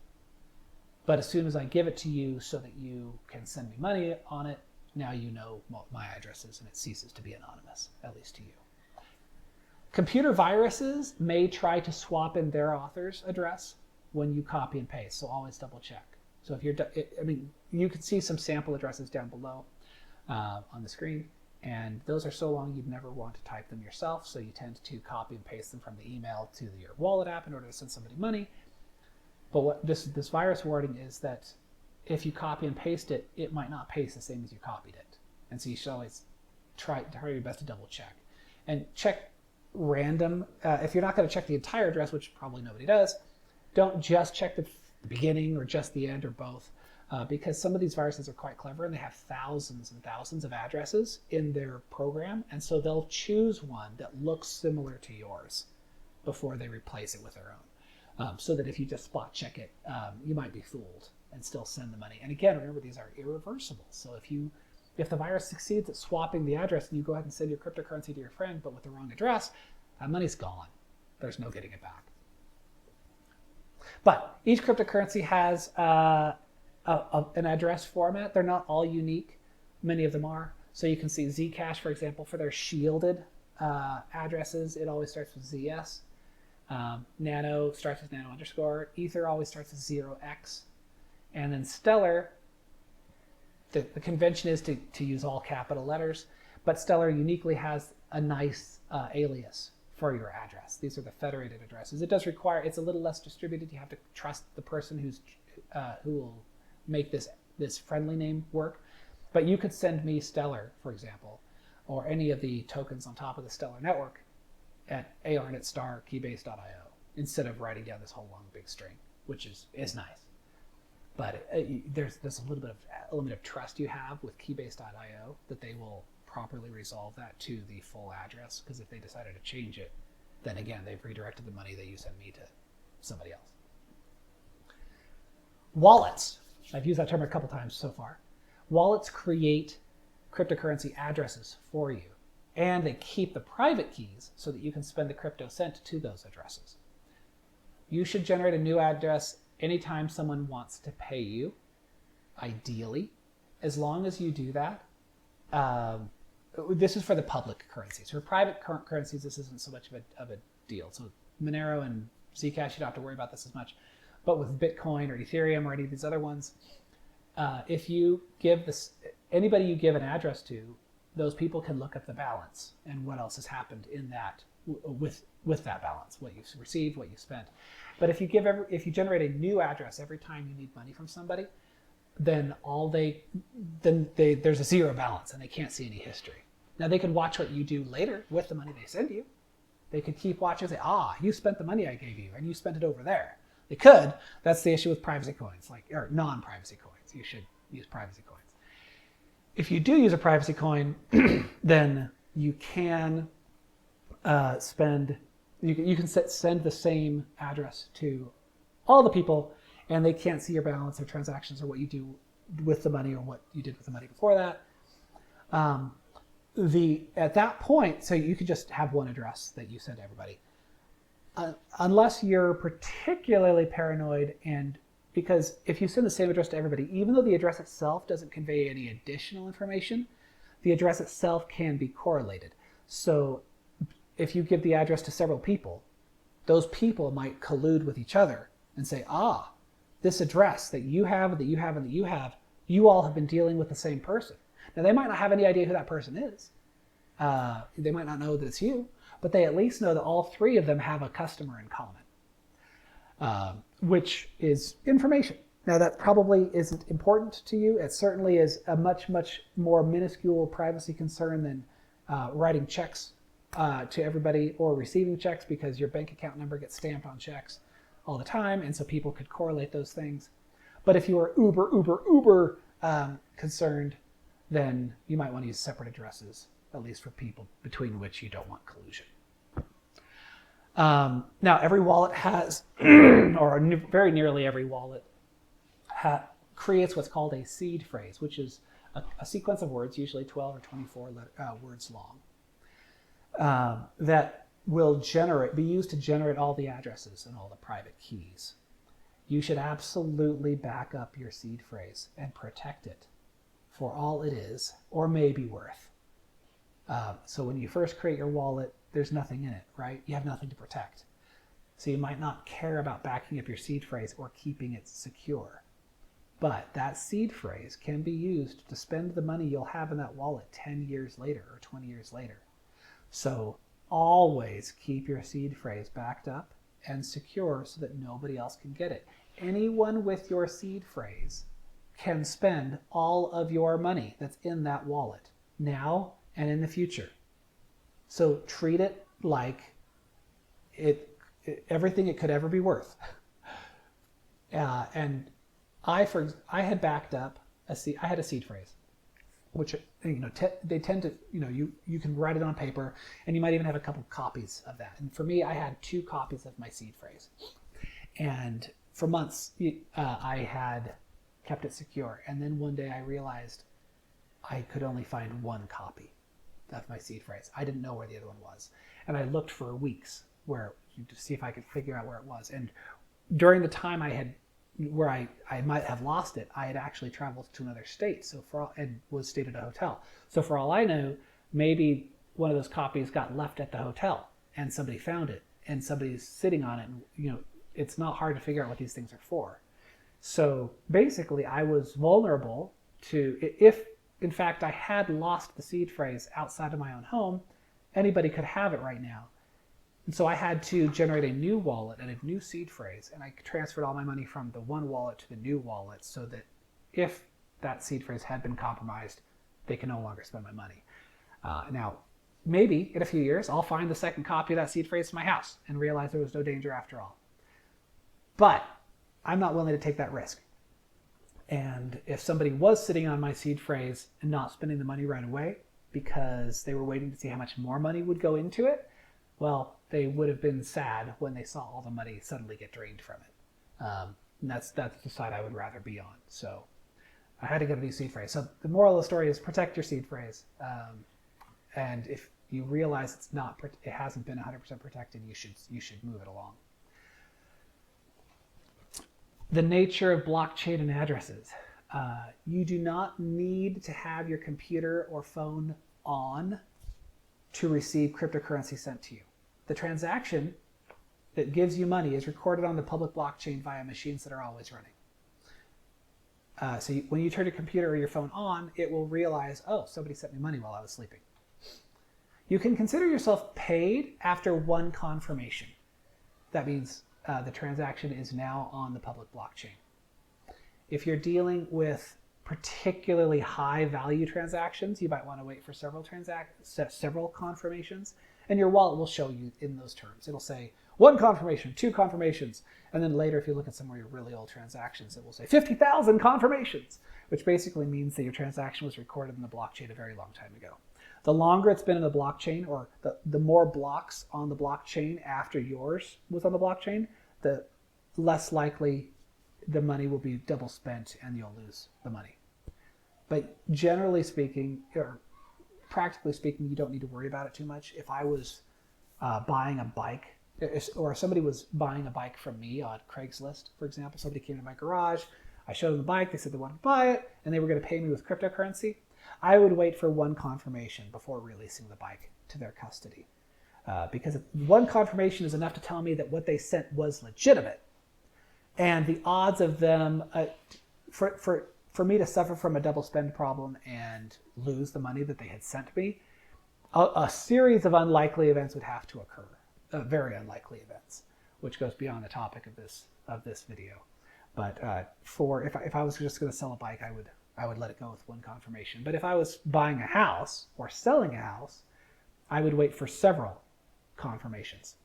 But as soon as I give it to you so that you can send me money on it, now you know what my address is and it ceases to be anonymous, at least to you. Computer viruses may try to swap in their author's address when you copy and paste, so always double check. So if you're, you can see some sample addresses down below on the screen, and those are so long you'd never want to type them yourself, so you tend to copy and paste them from the email to your wallet app in order to send somebody money. But what this virus warning is that if you copy and paste it, it might not paste the same as you copied it. And so you should always try your best to double check. And check random, if you're not going to check the entire address, which probably nobody does, don't just check the beginning or just the end or both, because some of these viruses are quite clever and they have thousands and thousands of addresses in their program. And so they'll choose one that looks similar to yours before they replace it with their own. So that if you just spot check it, you might be fooled and still send the money. And again, remember, these are irreversible. So if the virus succeeds at swapping the address and you go ahead and send your cryptocurrency to your friend, but with the wrong address, that money's gone. There's no getting it back. But each cryptocurrency has an address format. They're not all unique. Many of them are. So you can see Zcash, for example, for their shielded addresses, it always starts with ZS. Nano starts with nano underscore. Ether always starts with 0x. And then Stellar, the convention is to use all capital letters, but Stellar uniquely has a nice alias for your address. These are the federated addresses. It does require, it's a little less distributed. You have to trust the person who will make this friendly name work. But you could send me Stellar, for example, or any of the tokens on top of the Stellar network at arnetstar-keybase.io instead of writing down this whole long big string, which is nice. But there's a little bit of element of trust you have with keybase.io that they will properly resolve that to the full address, because if they decided to change it, then again, they've redirected the money that you send me to somebody else. Wallets. I've used that term a couple times so far. Wallets create cryptocurrency addresses for you, and they keep the private keys so that you can spend the crypto sent to those addresses. You should generate a new address anytime someone wants to pay you, ideally. As long as you do that, this is for the public currencies. For private currencies, this isn't so much of a deal. So Monero and Zcash, you don't have to worry about this as much. But with Bitcoin or Ethereum or any of these other ones, if you give anybody you give an address to, those people can look up the balance and what else has happened in that with that balance, what you've received, what you spent. But if you generate a new address every time you need money from somebody, then there's a zero balance and they can't see any history. Now they can watch what you do later with the money they send you. They could keep watching and say, you spent the money I gave you and you spent it over there. They could. That's the issue with privacy coins, or non-privacy coins. You should use privacy coins. If you do use a privacy coin, then you can send the same address to all the people, and they can't see your balance or transactions or what you do with the money or what you did with the money before that. At that point, so you could just have one address that you send to everybody. Unless you're particularly paranoid, and because if you send the same address to everybody, even though the address itself doesn't convey any additional information, the address itself can be correlated. So if you give the address to several people, those people might collude with each other and say, this address that you have, and that you have, and that you have, you all have been dealing with the same person. Now, they might not have any idea who that person is. They might not know that it's you, but they at least know that all three of them have a customer in common, which is information. Now, that probably isn't important to you. It certainly is a much, much more minuscule privacy concern than writing checks to everybody or receiving checks, because your bank account number gets stamped on checks all the time, and so people could correlate those things. But if you are uber concerned, then you might want to use separate addresses, at least for people between which you don't want collusion. Now, every wallet has, or very nearly every wallet, creates what's called a seed phrase, which is a sequence of words, usually 12 or 24 words long, that will be used to generate all the addresses and all the private keys. You should absolutely back up your seed phrase and protect it for all it is or may be worth. So when you first create your wallet, there's nothing in it, right? You have nothing to protect. So you might not care about backing up your seed phrase or keeping it secure. But that seed phrase can be used to spend the money you'll have in that wallet 10 years later or 20 years later. So always keep your seed phrase backed up and secure so that nobody else can get it. Anyone with your seed phrase can spend all of your money that's in that wallet now and in the future. So treat it like everything it could ever be worth. And I had backed up I had a seed phrase, which they tend to, you can write it on paper, and you might even have a couple copies of that. And for me, I had 2 copies of my seed phrase, and for months I had kept it secure. And then one day I realized I could only find 1 copy of my seed phrase. I didn't know where the other one was, and I looked for weeks to see if I could figure out where it was. And during the time where I might have lost it, I had actually traveled to another state, and was stayed at a hotel. So for all I know, maybe one of those copies got left at the hotel and somebody found it and somebody's sitting on it. And, it's not hard to figure out what these things are for. So basically, I was vulnerable to, if in fact I had lost the seed phrase outside of my own home, anybody could have it right now. And so I had to generate a new wallet and a new seed phrase, and I transferred all my money from the one wallet to the new wallet so that if that seed phrase had been compromised, they can no longer spend my money. Now, maybe in a few years, I'll find the second copy of that seed phrase in my house and realize there was no danger after all. But I'm not willing to take that risk. And if somebody was sitting on my seed phrase and not spending the money right away because they were waiting to see how much more money would go into it, well, they would have been sad when they saw all the money suddenly get drained from it. And that's the side I would rather be on. So I had to get a new seed phrase. So the moral of the story is protect your seed phrase. And if you realize it hasn't been 100% protected, you should move it along. The nature of blockchain and addresses. You do not need to have your computer or phone on to receive cryptocurrency sent to you. The transaction that gives you money is recorded on the public blockchain via machines that are always running. So when you turn your computer or your phone on, it will realize, oh, somebody sent me money while I was sleeping. You can consider yourself paid after one confirmation. That means the transaction is now on the public blockchain. If you're dealing with particularly high value transactions, you might want to wait for several confirmations, and your wallet will show you in those terms. It'll say 1 confirmation, 2 confirmations, and then later if you look at some of your really old transactions, it will say 50,000 confirmations, which basically means that your transaction was recorded in the blockchain a very long time ago. The longer it's been in the blockchain, or the more blocks on the blockchain after yours was on the blockchain, the less likely the money will be double spent and you'll lose the money. But generally speaking, or practically speaking, you don't need to worry about it too much. If I was buying a bike, or somebody was buying a bike from me on Craigslist, for example, somebody came to my garage, I showed them the bike, they said they wanted to buy it, and they were going to pay me with cryptocurrency, I would wait for 1 confirmation before releasing the bike to their custody. Because 1 confirmation is enough to tell me that what they sent was legitimate. And the odds of them, for me to suffer from a double spend problem and lose the money that they had sent me, a series of unlikely events would have to occur, very unlikely events, which goes beyond the topic of this video. But if I was just going to sell a bike, I would let it go with 1 confirmation. But if I was buying a house or selling a house, I would wait for several confirmations.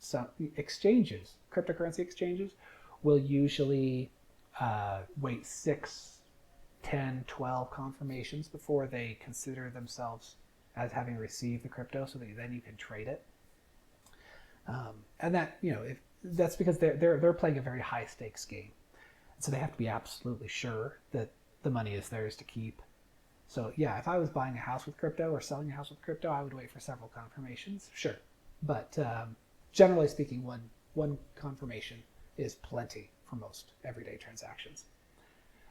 So exchanges, cryptocurrency exchanges, will usually wait 6, 10, 12 confirmations before they consider themselves as having received the crypto, so that then you can trade it. And that, that's because they're playing a very high stakes game, so they have to be absolutely sure that the money is theirs to keep. So yeah, if I was buying a house with crypto or selling a house with crypto, I would wait for several confirmations, sure. But generally speaking, one confirmation is plenty for most everyday transactions.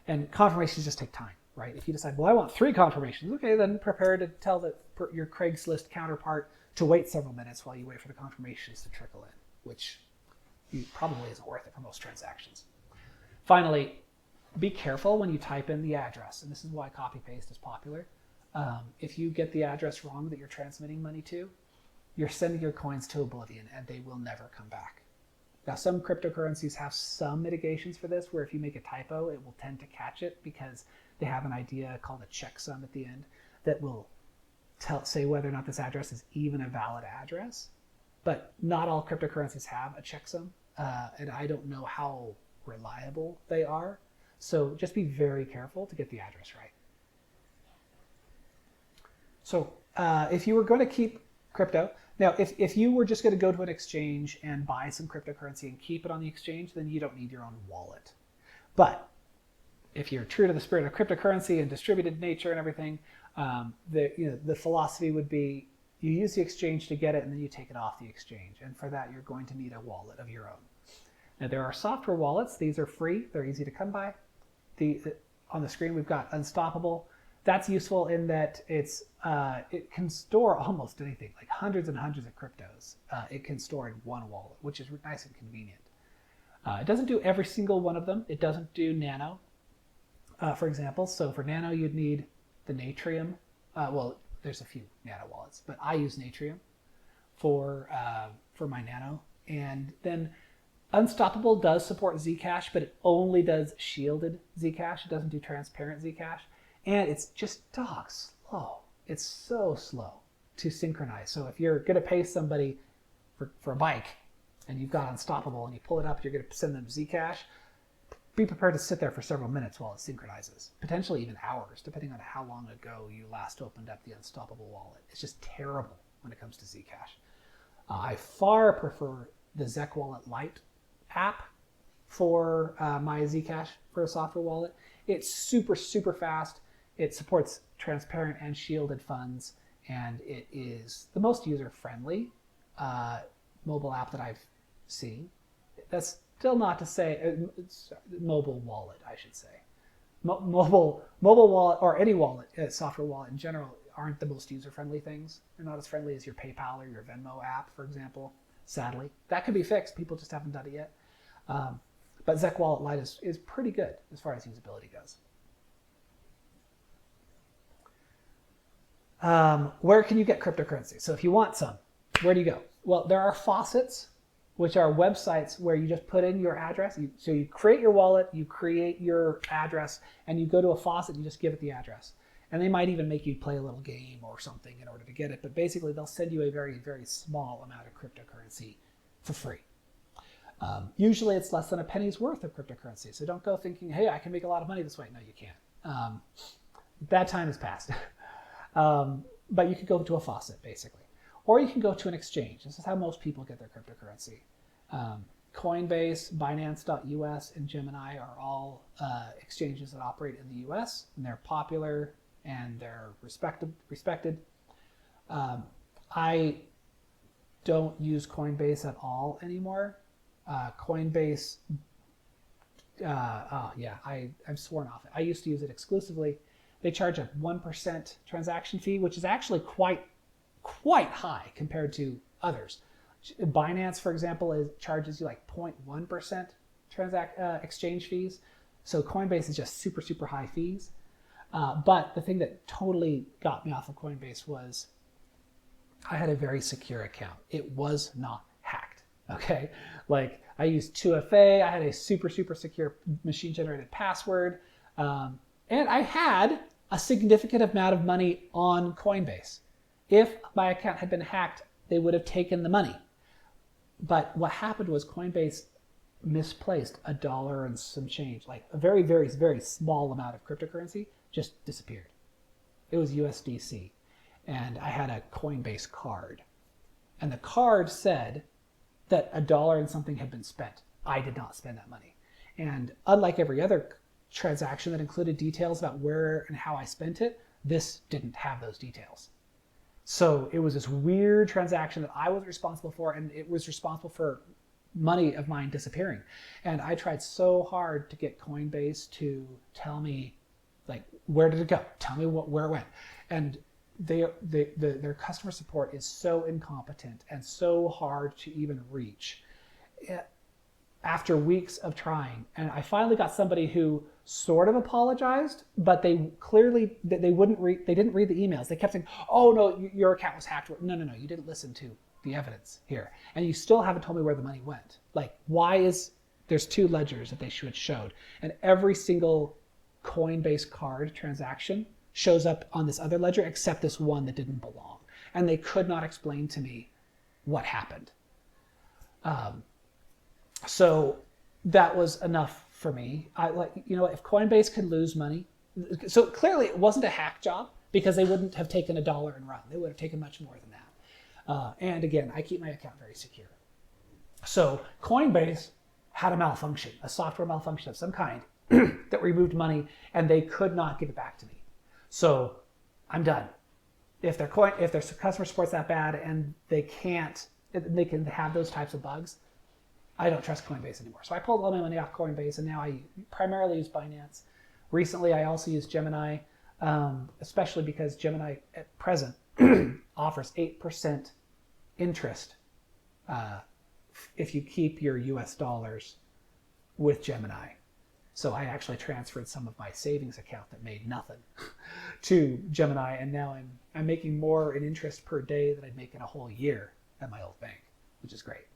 And confirmations just take time, right? If you decide, well, I want 3 confirmations, okay, then prepare to tell your Craigslist counterpart to wait several minutes while you wait for the confirmations to trickle in, which probably isn't worth it for most transactions. Finally, be careful when you type in the address, and this is why copy-paste is popular. If you get the address wrong that you're transmitting money to, you're sending your coins to oblivion, and they will never come back. Now, some cryptocurrencies have some mitigations for this, where if you make a typo, it will tend to catch it because they have an idea called a checksum at the end that will say whether or not this address is even a valid address. But not all cryptocurrencies have a checksum, and I don't know how reliable they are. So just be very careful to get the address right. So if you were going to keep crypto, now if you were just going to go to an exchange and buy some cryptocurrency and keep it on the exchange, then you don't need your own wallet. But if you're true to the spirit of cryptocurrency and distributed nature and everything, the philosophy would be you use the exchange to get it and then you take it off the exchange. And for that, you're going to need a wallet of your own. Now, there are software wallets. These are free. They're easy to come by. On the screen, we've got Unstoppable. That's useful in that it can store almost anything, like hundreds and hundreds of cryptos. It can store in one wallet, which is nice and convenient. It doesn't do every single one of them. It doesn't do Nano, for example. So for Nano, you'd need the Natrium. Well, there's a few Nano wallets, but I use Natrium for my Nano. And then Unstoppable does support Zcash, but it only does shielded Zcash. It doesn't do transparent Zcash. And it's just dog slow. It's so slow to synchronize. So if you're going to pay somebody for a bike and you've got Unstoppable and you pull it up, you're going to send them Zcash, be prepared to sit there for several minutes while it synchronizes, potentially even hours, depending on how long ago you last opened up the Unstoppable wallet. It's just terrible when it comes to Zcash. I far prefer the Zec Wallet Lite app for my Zcash for a software wallet. It's super, super fast. It supports transparent and shielded funds, and it is the most user-friendly mobile app that I've seen. That's still not to say, it's mobile wallet, I should say. Mobile wallet, or any wallet, software wallet in general, aren't the most user-friendly things. They're not as friendly as your PayPal or your Venmo app, for example, sadly. That could be fixed. People just haven't done it yet. But Zec Wallet Lite is pretty good as far as usability goes. Where can you get cryptocurrency? So if you want some, where do you go? Well, there are faucets which are websites where you just put in your address. So you create your wallet, you create your address, and you go to a faucet and you just give it the address. And they might even make you play a little game or something in order to get it. But basically, they'll send you a very, very small amount of cryptocurrency for free. Usually, it's less than a penny's worth of cryptocurrency. So don't go thinking, hey, I can make a lot of money this way. No, you can't. That time has passed. But you could go to a faucet, basically. Or you can go to an exchange. This is how most people get their cryptocurrency. Coinbase, Binance.us, and Gemini are all exchanges that operate in the US, and they're popular and they're respected. I don't use Coinbase at all anymore. Coinbase, I'm sworn off it. I used to use it exclusively. They charge a 1% transaction fee, which is actually quite high compared to others. Binance, for example, charges you like 0.1% exchange fees. So Coinbase is just super, super high fees. But the thing that totally got me off of Coinbase was I had a very secure account. It was not hacked, okay? Like I used 2FA, I had a super, super secure machine-generated password, and I had a significant amount of money on Coinbase. If my account had been hacked, they would have taken the money. But what happened was Coinbase misplaced $1 and some change, like a very, very, very small amount of cryptocurrency just disappeared. It was USDC. And I had a Coinbase card. And the card said that $1 and something had been spent. I did not spend that money. And unlike every other transaction that included details about where and how I spent it, this didn't have those details. So it was this weird transaction that I was responsible for, and it was responsible for money of mine disappearing. And I tried so hard to get Coinbase to tell me, like, where did it go? Tell me where it went. And their customer support is so incompetent and so hard to even reach. After weeks of trying, and I finally got somebody who sort of apologized, but they clearly they didn't read the emails. They kept saying, "Oh no, your account was hacked." No, you didn't listen to the evidence here, and you still haven't told me where the money went. Like, there's 2 ledgers that they should have showed, and every single Coinbase card transaction shows up on this other ledger except this one that didn't belong, and they could not explain to me what happened. So that was enough for me. If Coinbase could lose money, so clearly it wasn't a hack job because they wouldn't have taken $1 and run. They would have taken much more than that. And again, I keep my account very secure. So Coinbase had a software malfunction of some kind that removed money, and they could not give it back to me. So I'm done. If their customer support's that bad and they can have those types of bugs, I don't trust Coinbase anymore. So I pulled all my money off Coinbase, and now I primarily use Binance. Recently, I also use Gemini, especially because Gemini at present offers 8% interest if you keep your US dollars with Gemini. So I actually transferred some of my savings account that made nothing to Gemini, and now I'm making more in interest per day than I'd make in a whole year at my old bank, which is great.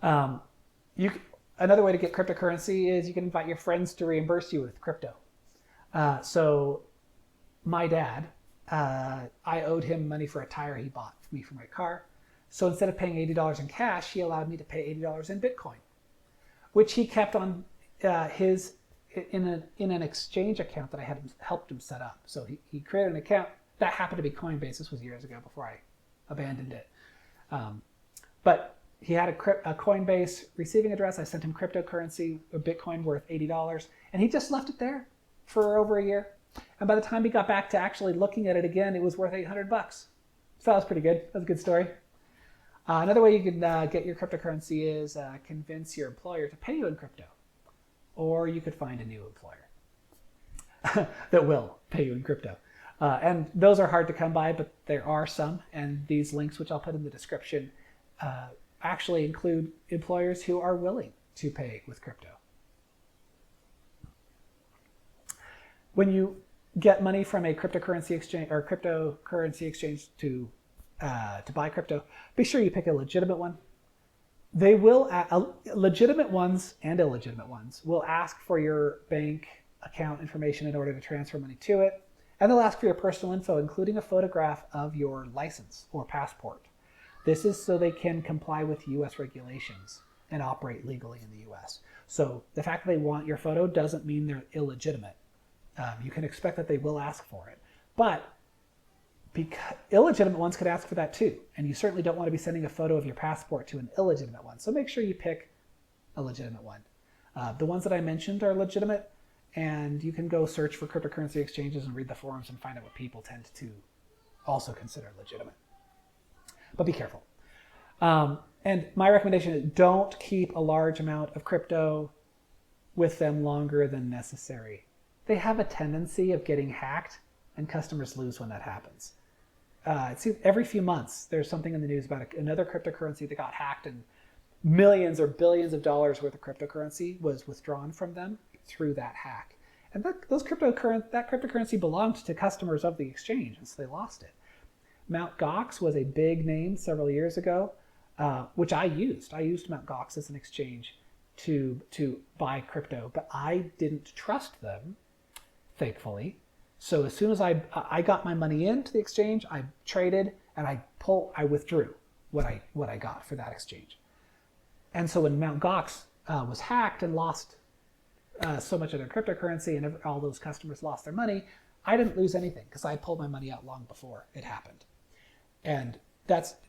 Another way to get cryptocurrency is you can invite your friends to reimburse you with crypto. So my dad, I owed him money for a tire he bought for me for my car. So instead of paying $80 in cash, he allowed me to pay $80 in Bitcoin, which he kept on in an exchange account that I had helped him set up. So he created an account that happened to be Coinbase. This was years ago before I abandoned it. But he had a Coinbase receiving address. I sent him cryptocurrency, a Bitcoin worth $80, and he just left it there for over a year. And by the time he got back to actually looking at it again, it was worth $800. So that was pretty good. That was a good story. Another way you can get your cryptocurrency is convince your employer to pay you in crypto. Or you could find a new employer that will pay you in crypto. And those are hard to come by, but there are some. And these links, which I'll put in the description, actually include employers who are willing to pay with crypto. When you get money from a cryptocurrency exchange to buy crypto, be sure you pick a legitimate one. They will, legitimate ones and illegitimate ones will ask for your bank account information in order to transfer money to it. And they'll ask for your personal info, including a photograph of your license or passport. This is so they can comply with US regulations and operate legally in the US. So the fact that they want your photo doesn't mean they're illegitimate. You can expect that they will ask for it. But illegitimate ones could ask for that too. And you certainly don't want to be sending a photo of your passport to an illegitimate one. So make sure you pick a legitimate one. The ones that I mentioned are legitimate, and you can go search for cryptocurrency exchanges and read the forums and find out what people tend to also consider legitimate. But be careful. And my recommendation is don't keep a large amount of crypto with them longer than necessary. They have a tendency of getting hacked, and customers lose when that happens. It seems every few months there's something in the news about another cryptocurrency that got hacked, and millions or billions of dollars worth of cryptocurrency was withdrawn from them through that hack. And that cryptocurrency belonged to customers of the exchange, and so they lost it. Mt. Gox was a big name several years ago, which I used. I used Mt. Gox as an exchange to buy crypto, but I didn't trust them, thankfully. So as soon as I got my money into the exchange, I traded and I withdrew what I got for that exchange. And so when Mt. Gox was hacked and lost so much of their cryptocurrency and all those customers lost their money, I didn't lose anything because I pulled my money out long before it happened. And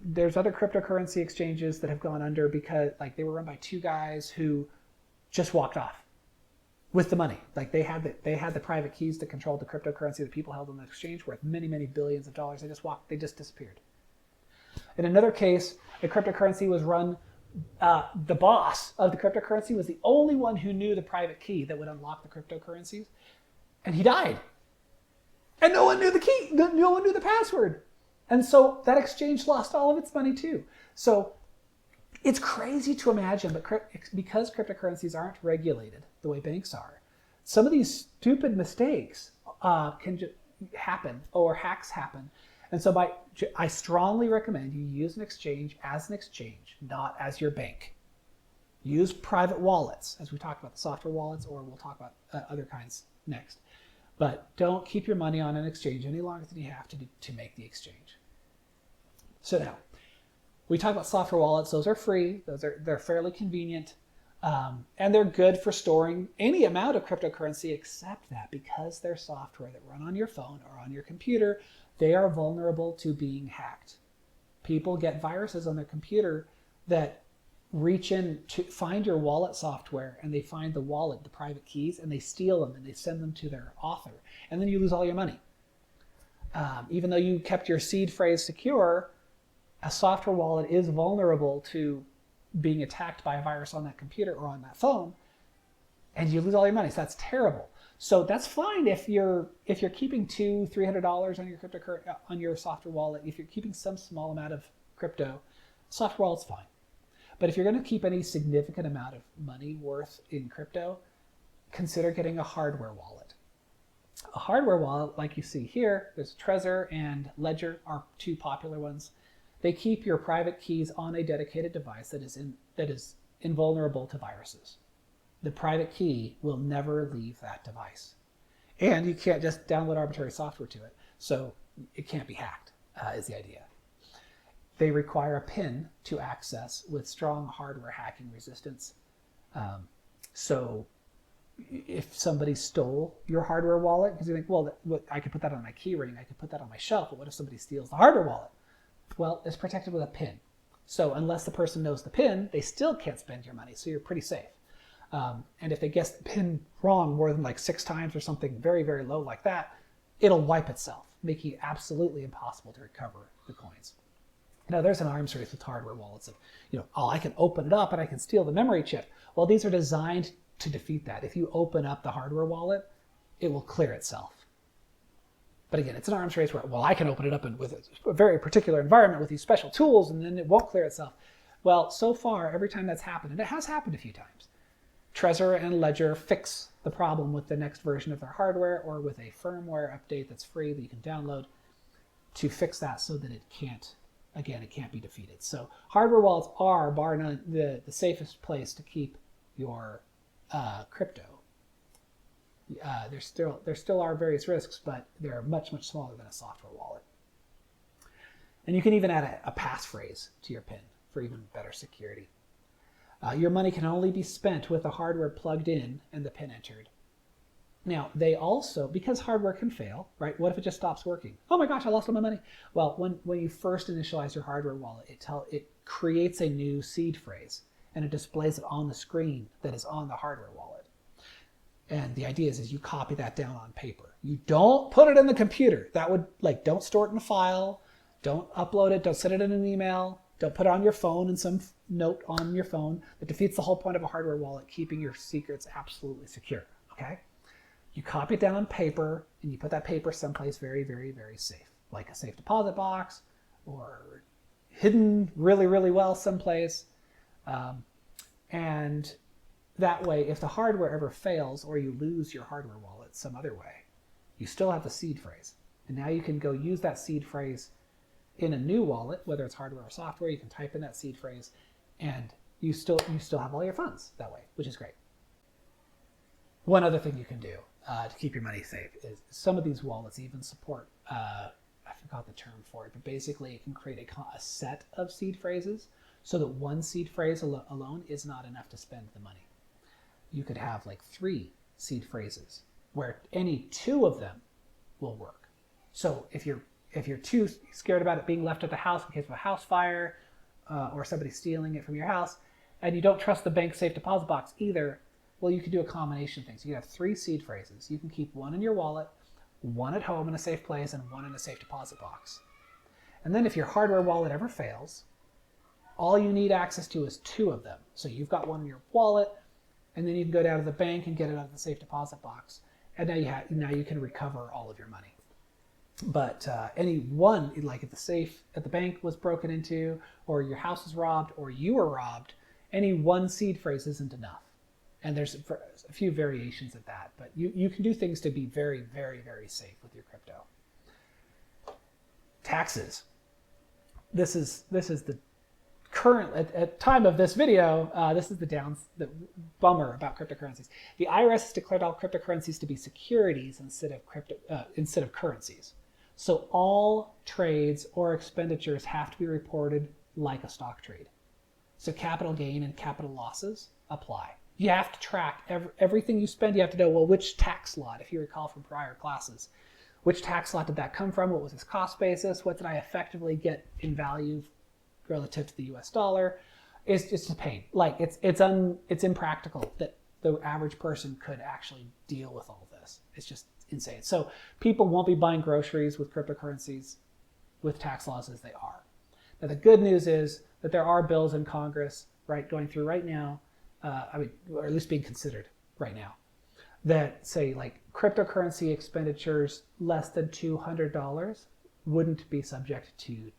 there's other cryptocurrency exchanges that have gone under because they were run by two guys who just walked off with the money. They had the private keys to control the cryptocurrency that people held on the exchange worth many, many billions of dollars. They just disappeared. In another case, a cryptocurrency was run, the boss of the cryptocurrency was the only one who knew the private key that would unlock the cryptocurrencies, and he died. And no one knew the key, no one knew the password. And so that exchange lost all of its money too. So it's crazy to imagine, but because cryptocurrencies aren't regulated the way banks are, some of these stupid mistakes can happen, or hacks happen. And so I strongly recommend you use an exchange as an exchange, not as your bank. Use private wallets, as we talked about the software wallets, or we'll talk about other kinds next. But don't keep your money on an exchange any longer than you have to make the exchange. So now, we talk about software wallets. Those are free. They're fairly convenient. And they're good for storing any amount of cryptocurrency, except that because they're software that run on your phone or on your computer, they are vulnerable to being hacked. People get viruses on their computer that reach in to find your wallet software, and they find the wallet, the private keys, and they steal them and they send them to their author. And then you lose all your money. Even though you kept your seed phrase secure, a software wallet is vulnerable to being attacked by a virus on that computer or on that phone, and you lose all your money. So that's terrible. So that's fine if you're keeping $200-300 on your on your software wallet. If you're keeping some small amount of crypto, software wallet's fine. But if you're going to keep any significant amount of money worth in crypto, consider getting a hardware wallet. A hardware wallet, like you see here, there's Trezor and Ledger are two popular ones. They keep your private keys on a dedicated device that is invulnerable to viruses. The private key will never leave that device. And you can't just download arbitrary software to it, so it can't be hacked, is the idea. They require a PIN to access with strong hardware hacking resistance. So if somebody stole your hardware wallet, because you think, well, I could put that on my key ring, I could put that on my shelf, but what if somebody steals the hardware wallet? Well, it's protected with a PIN. So unless the person knows the PIN, they still can't spend your money, so you're pretty safe. And if they guess the PIN wrong more than 6 times or something very, very low like that, it'll wipe itself, making it absolutely impossible to recover the coins. Now, there's an arms race with hardware wallets of, I can open it up and I can steal the memory chip. Well, these are designed to defeat that. If you open up the hardware wallet, it will clear itself. But again, it's an arms race where, I can open it up with a very particular environment with these special tools, and then it won't clear itself. Well, so far, every time that's happened, and it has happened a few times, Trezor and Ledger fix the problem with the next version of their hardware or with a firmware update that's free that you can download to fix that so that it can't again, it can't be defeated. So hardware wallets are, bar none, the safest place to keep your crypto. There still are various risks, but they're much, much smaller than a software wallet. And you can even add a passphrase to your PIN for even better security. Your money can only be spent with the hardware plugged in and the PIN entered. Now, they also, because hardware can fail, right? What if it just stops working? Oh my gosh, I lost all my money. Well, when you first initialize your hardware wallet, it creates a new seed phrase, and it displays it on the screen that is on the hardware wallet. And the idea is you copy that down on paper. You don't put it in the computer. That would, don't store it in a file. Don't upload it. Don't send it in an email. Don't put it on your phone in some note on your phone. That defeats the whole point of a hardware wallet, keeping your secrets absolutely secure, okay? You copy it down on paper, and you put that paper someplace very, very, very safe, like a safe deposit box or hidden really, really well someplace. And that way, if the hardware ever fails or you lose your hardware wallet some other way, you still have the seed phrase. And now you can go use that seed phrase in a new wallet, whether it's hardware or software. You can type in that seed phrase, and you still have all your funds that way, which is great. One other thing you can do to keep your money safe is some of these wallets even support, I forgot the term for it, but basically it can create a set of seed phrases so that one seed phrase alone is not enough to spend the money. You could have 3 seed phrases where any 2 of them will work. So if you're too scared about it being left at the house in case of a house fire or somebody stealing it from your house, and you don't trust the bank safe deposit box either, well, you could do a combination of things. You can have 3 seed phrases. You can keep 1 in your wallet, 1 at home in a safe place, and 1 in a safe deposit box. And then if your hardware wallet ever fails, all you need access to is 2 of them. So you've got 1 in your wallet, and then you can go down to the bank and get it out of the safe deposit box. And now you can recover all of your money. But any one, like if the safe at the bank was broken into, or your house was robbed, or you were robbed, any 1 seed phrase isn't enough. And there's a few variations of that, but you can do things to be very, very, very safe with your crypto. Taxes. This is the current, at time of this video, this is the bummer about cryptocurrencies. The IRS has declared all cryptocurrencies to be securities instead of currencies. So all trades or expenditures have to be reported like a stock trade. So capital gain and capital losses apply. You have to track everything you spend. You have to know, well, which tax lot, if you recall from prior classes, which tax lot did that come from? What was its cost basis? What did I effectively get in value relative to the US dollar? It's a pain. It's impractical that the average person could actually deal with all this. It's just insane. So people won't be buying groceries with cryptocurrencies with tax laws as they are. Now the good news is that there are bills in Congress going through right now, or at least being considered right now, that say cryptocurrency expenditures less than $200 wouldn't be subject to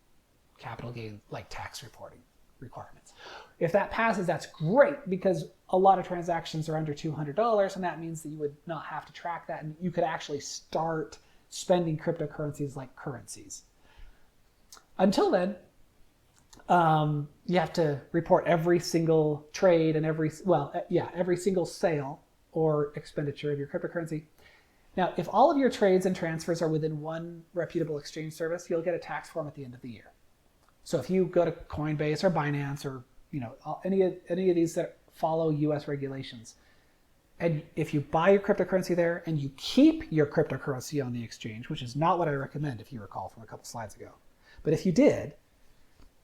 capital gain tax reporting requirements. If that passes, that's great, because a lot of transactions are under $200, and that means that you would not have to track that, and you could actually start spending cryptocurrencies like currencies. Until then, you have to report every single trade and every single sale or expenditure of your cryptocurrency. Now, if all of your trades and transfers are within one reputable exchange service, you'll get a tax form at the end of the year. So if you go to Coinbase or Binance or any of these that follow US regulations, and if you buy your cryptocurrency there and you keep your cryptocurrency on the exchange, which is not what I recommend if you recall from a couple slides ago, but if you did,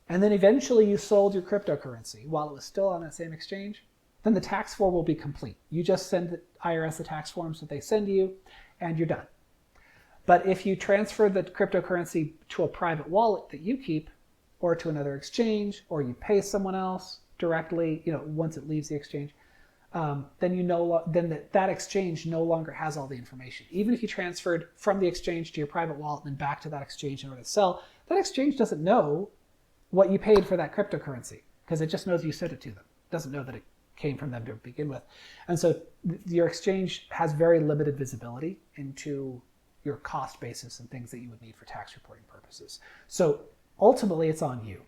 and then eventually you sold your cryptocurrency while it was still on that same exchange, then the tax form will be complete. You just send the IRS the tax forms that they send you, and you're done. But if you transfer the cryptocurrency to a private wallet that you keep, or to another exchange, or you pay someone else directly, once it leaves the exchange, then that exchange no longer has all the information. Even if you transferred from the exchange to your private wallet and then back to that exchange in order to sell, that exchange doesn't know what you paid for that cryptocurrency, because it just knows you sent it to them. It doesn't know that it came from them to begin with. And so your exchange has very limited visibility into your cost basis and things that you would need for tax reporting purposes. So ultimately it's on you.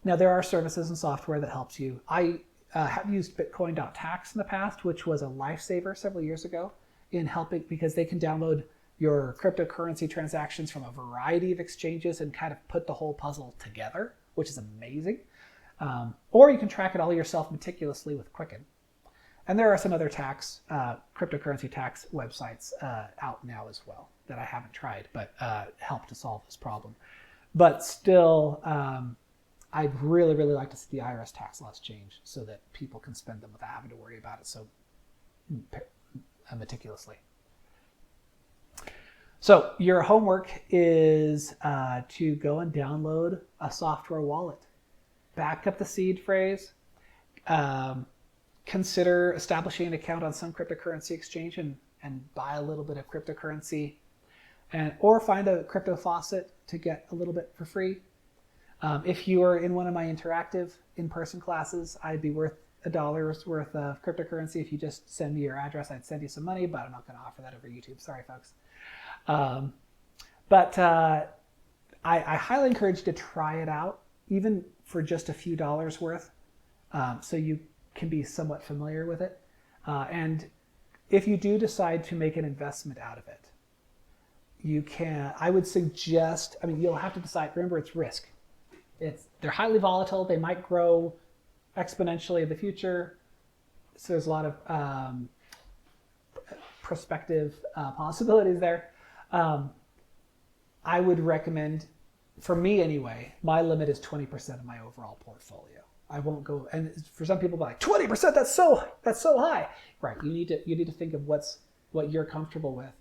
Now, there are services and software that helps you. I have used Bitcoin.tax in the past, which was a lifesaver several years ago in helping, because they can download your cryptocurrency transactions from a variety of exchanges and kind of put the whole puzzle together, which is amazing. Or you can track it all yourself meticulously with Quicken. And there are some other tax, cryptocurrency tax websites out now as well that I haven't tried, but help to solve this problem. But still, I'd really, really like to see the IRS tax laws change so that people can spend them without having to worry about it so meticulously. So your homework is to go and download a software wallet. Back up the seed phrase. Consider establishing an account on some cryptocurrency exchange and buy a little bit of cryptocurrency, or find a crypto faucet to get a little bit for free. If you are in one of my interactive in-person classes, I'd be worth $1 worth of cryptocurrency. If you just send me your address, I'd send you some money, but I'm not going to offer that over YouTube. Sorry, folks. I highly encourage you to try it out, even for just a few dollars worth, so you can be somewhat familiar with it. And if you do decide to make an investment out of it, I would suggest, you'll have to decide. Remember, it's risk. They're highly volatile. They might grow exponentially in the future. So there's a lot of prospective possibilities there. I would recommend, for me anyway, my limit is 20% of my overall portfolio. I won't go, and for some people, like 20%, that's so high. Right? You need to think of what you're comfortable with,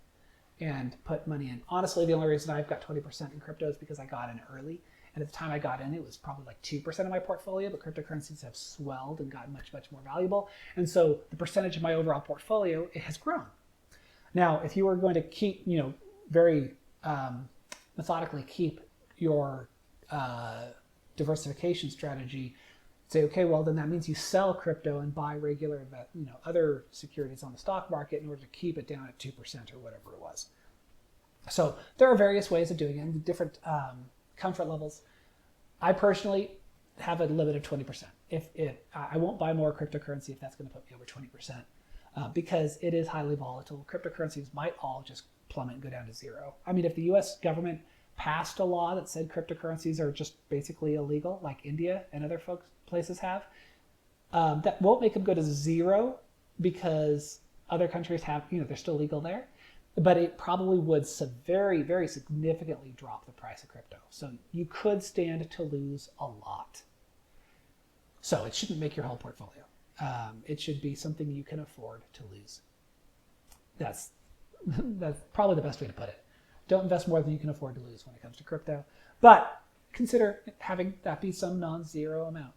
and put money in. Honestly, the only reason I've got 20% in crypto is because I got in early. And at the time I got in, it was probably like 2% of my portfolio, but cryptocurrencies have swelled and gotten much, much more valuable. And so the percentage of my overall portfolio, it has grown. Now, if you were going to keep, very methodically keep your diversification strategy, say, okay, well, then that means you sell crypto and buy regular, other securities on the stock market in order to keep it down at 2% or whatever it was. So there are various ways of doing it, and different comfort levels. I personally have a limit of 20%. If I won't buy more cryptocurrency if that's going to put me over 20%, because it is highly volatile. Cryptocurrencies might all just plummet and go down to zero. If the U.S. government passed a law that said cryptocurrencies are just basically illegal, like India and other places have, that won't make them go to zero, because other countries have, they're still legal there. But it probably would very, very significantly drop the price of crypto. So you could stand to lose a lot. So it shouldn't make your whole portfolio. It should be something you can afford to lose. That's probably the best way to put it. Don't invest more than you can afford to lose when it comes to crypto. But consider having that be some non-zero amount.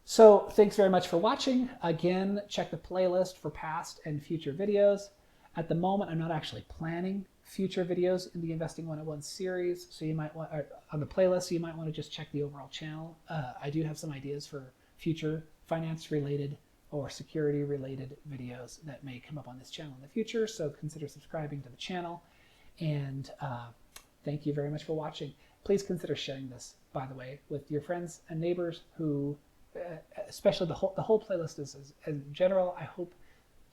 So thanks very much for watching. Again, check the playlist for past and future videos. At the moment, I'm not actually planning future videos in the Investing 101 series, so you might want, on the playlist, so you might want to just check the overall channel. I do have some ideas for future finance-related or security-related videos that may come up on this channel in the future, so consider subscribing to the channel. And thank you very much for watching. Please consider sharing this, by the way, with your friends and neighbors who, especially the whole playlist is in general. I hope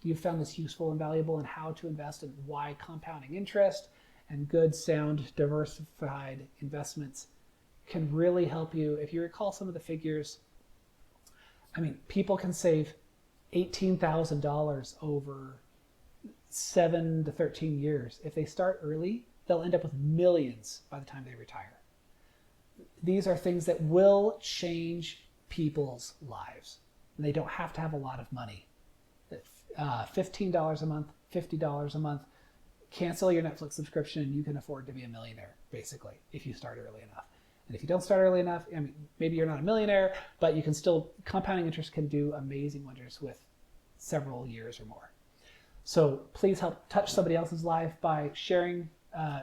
you found this useful and valuable in how to invest and why compounding interest and good, sound, diversified investments can really help you. If you recall some of the figures, people can save $18,000 over 7 to 13 years. If they start early, they'll end up with millions by the time they retire. These are things that will change people's lives. And they don't have to have a lot of money. $15 a month, $50 a month, cancel your Netflix subscription, and you can afford to be a millionaire, basically, if you start early enough. And if you don't start early enough, maybe you're not a millionaire, but you can still, compounding interest can do amazing wonders with several years or more. So please help touch somebody else's life by sharing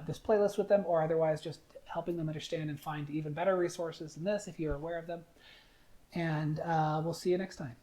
this playlist with them, or otherwise just helping them understand and find even better resources than this if you're aware of them. And we'll see you next time.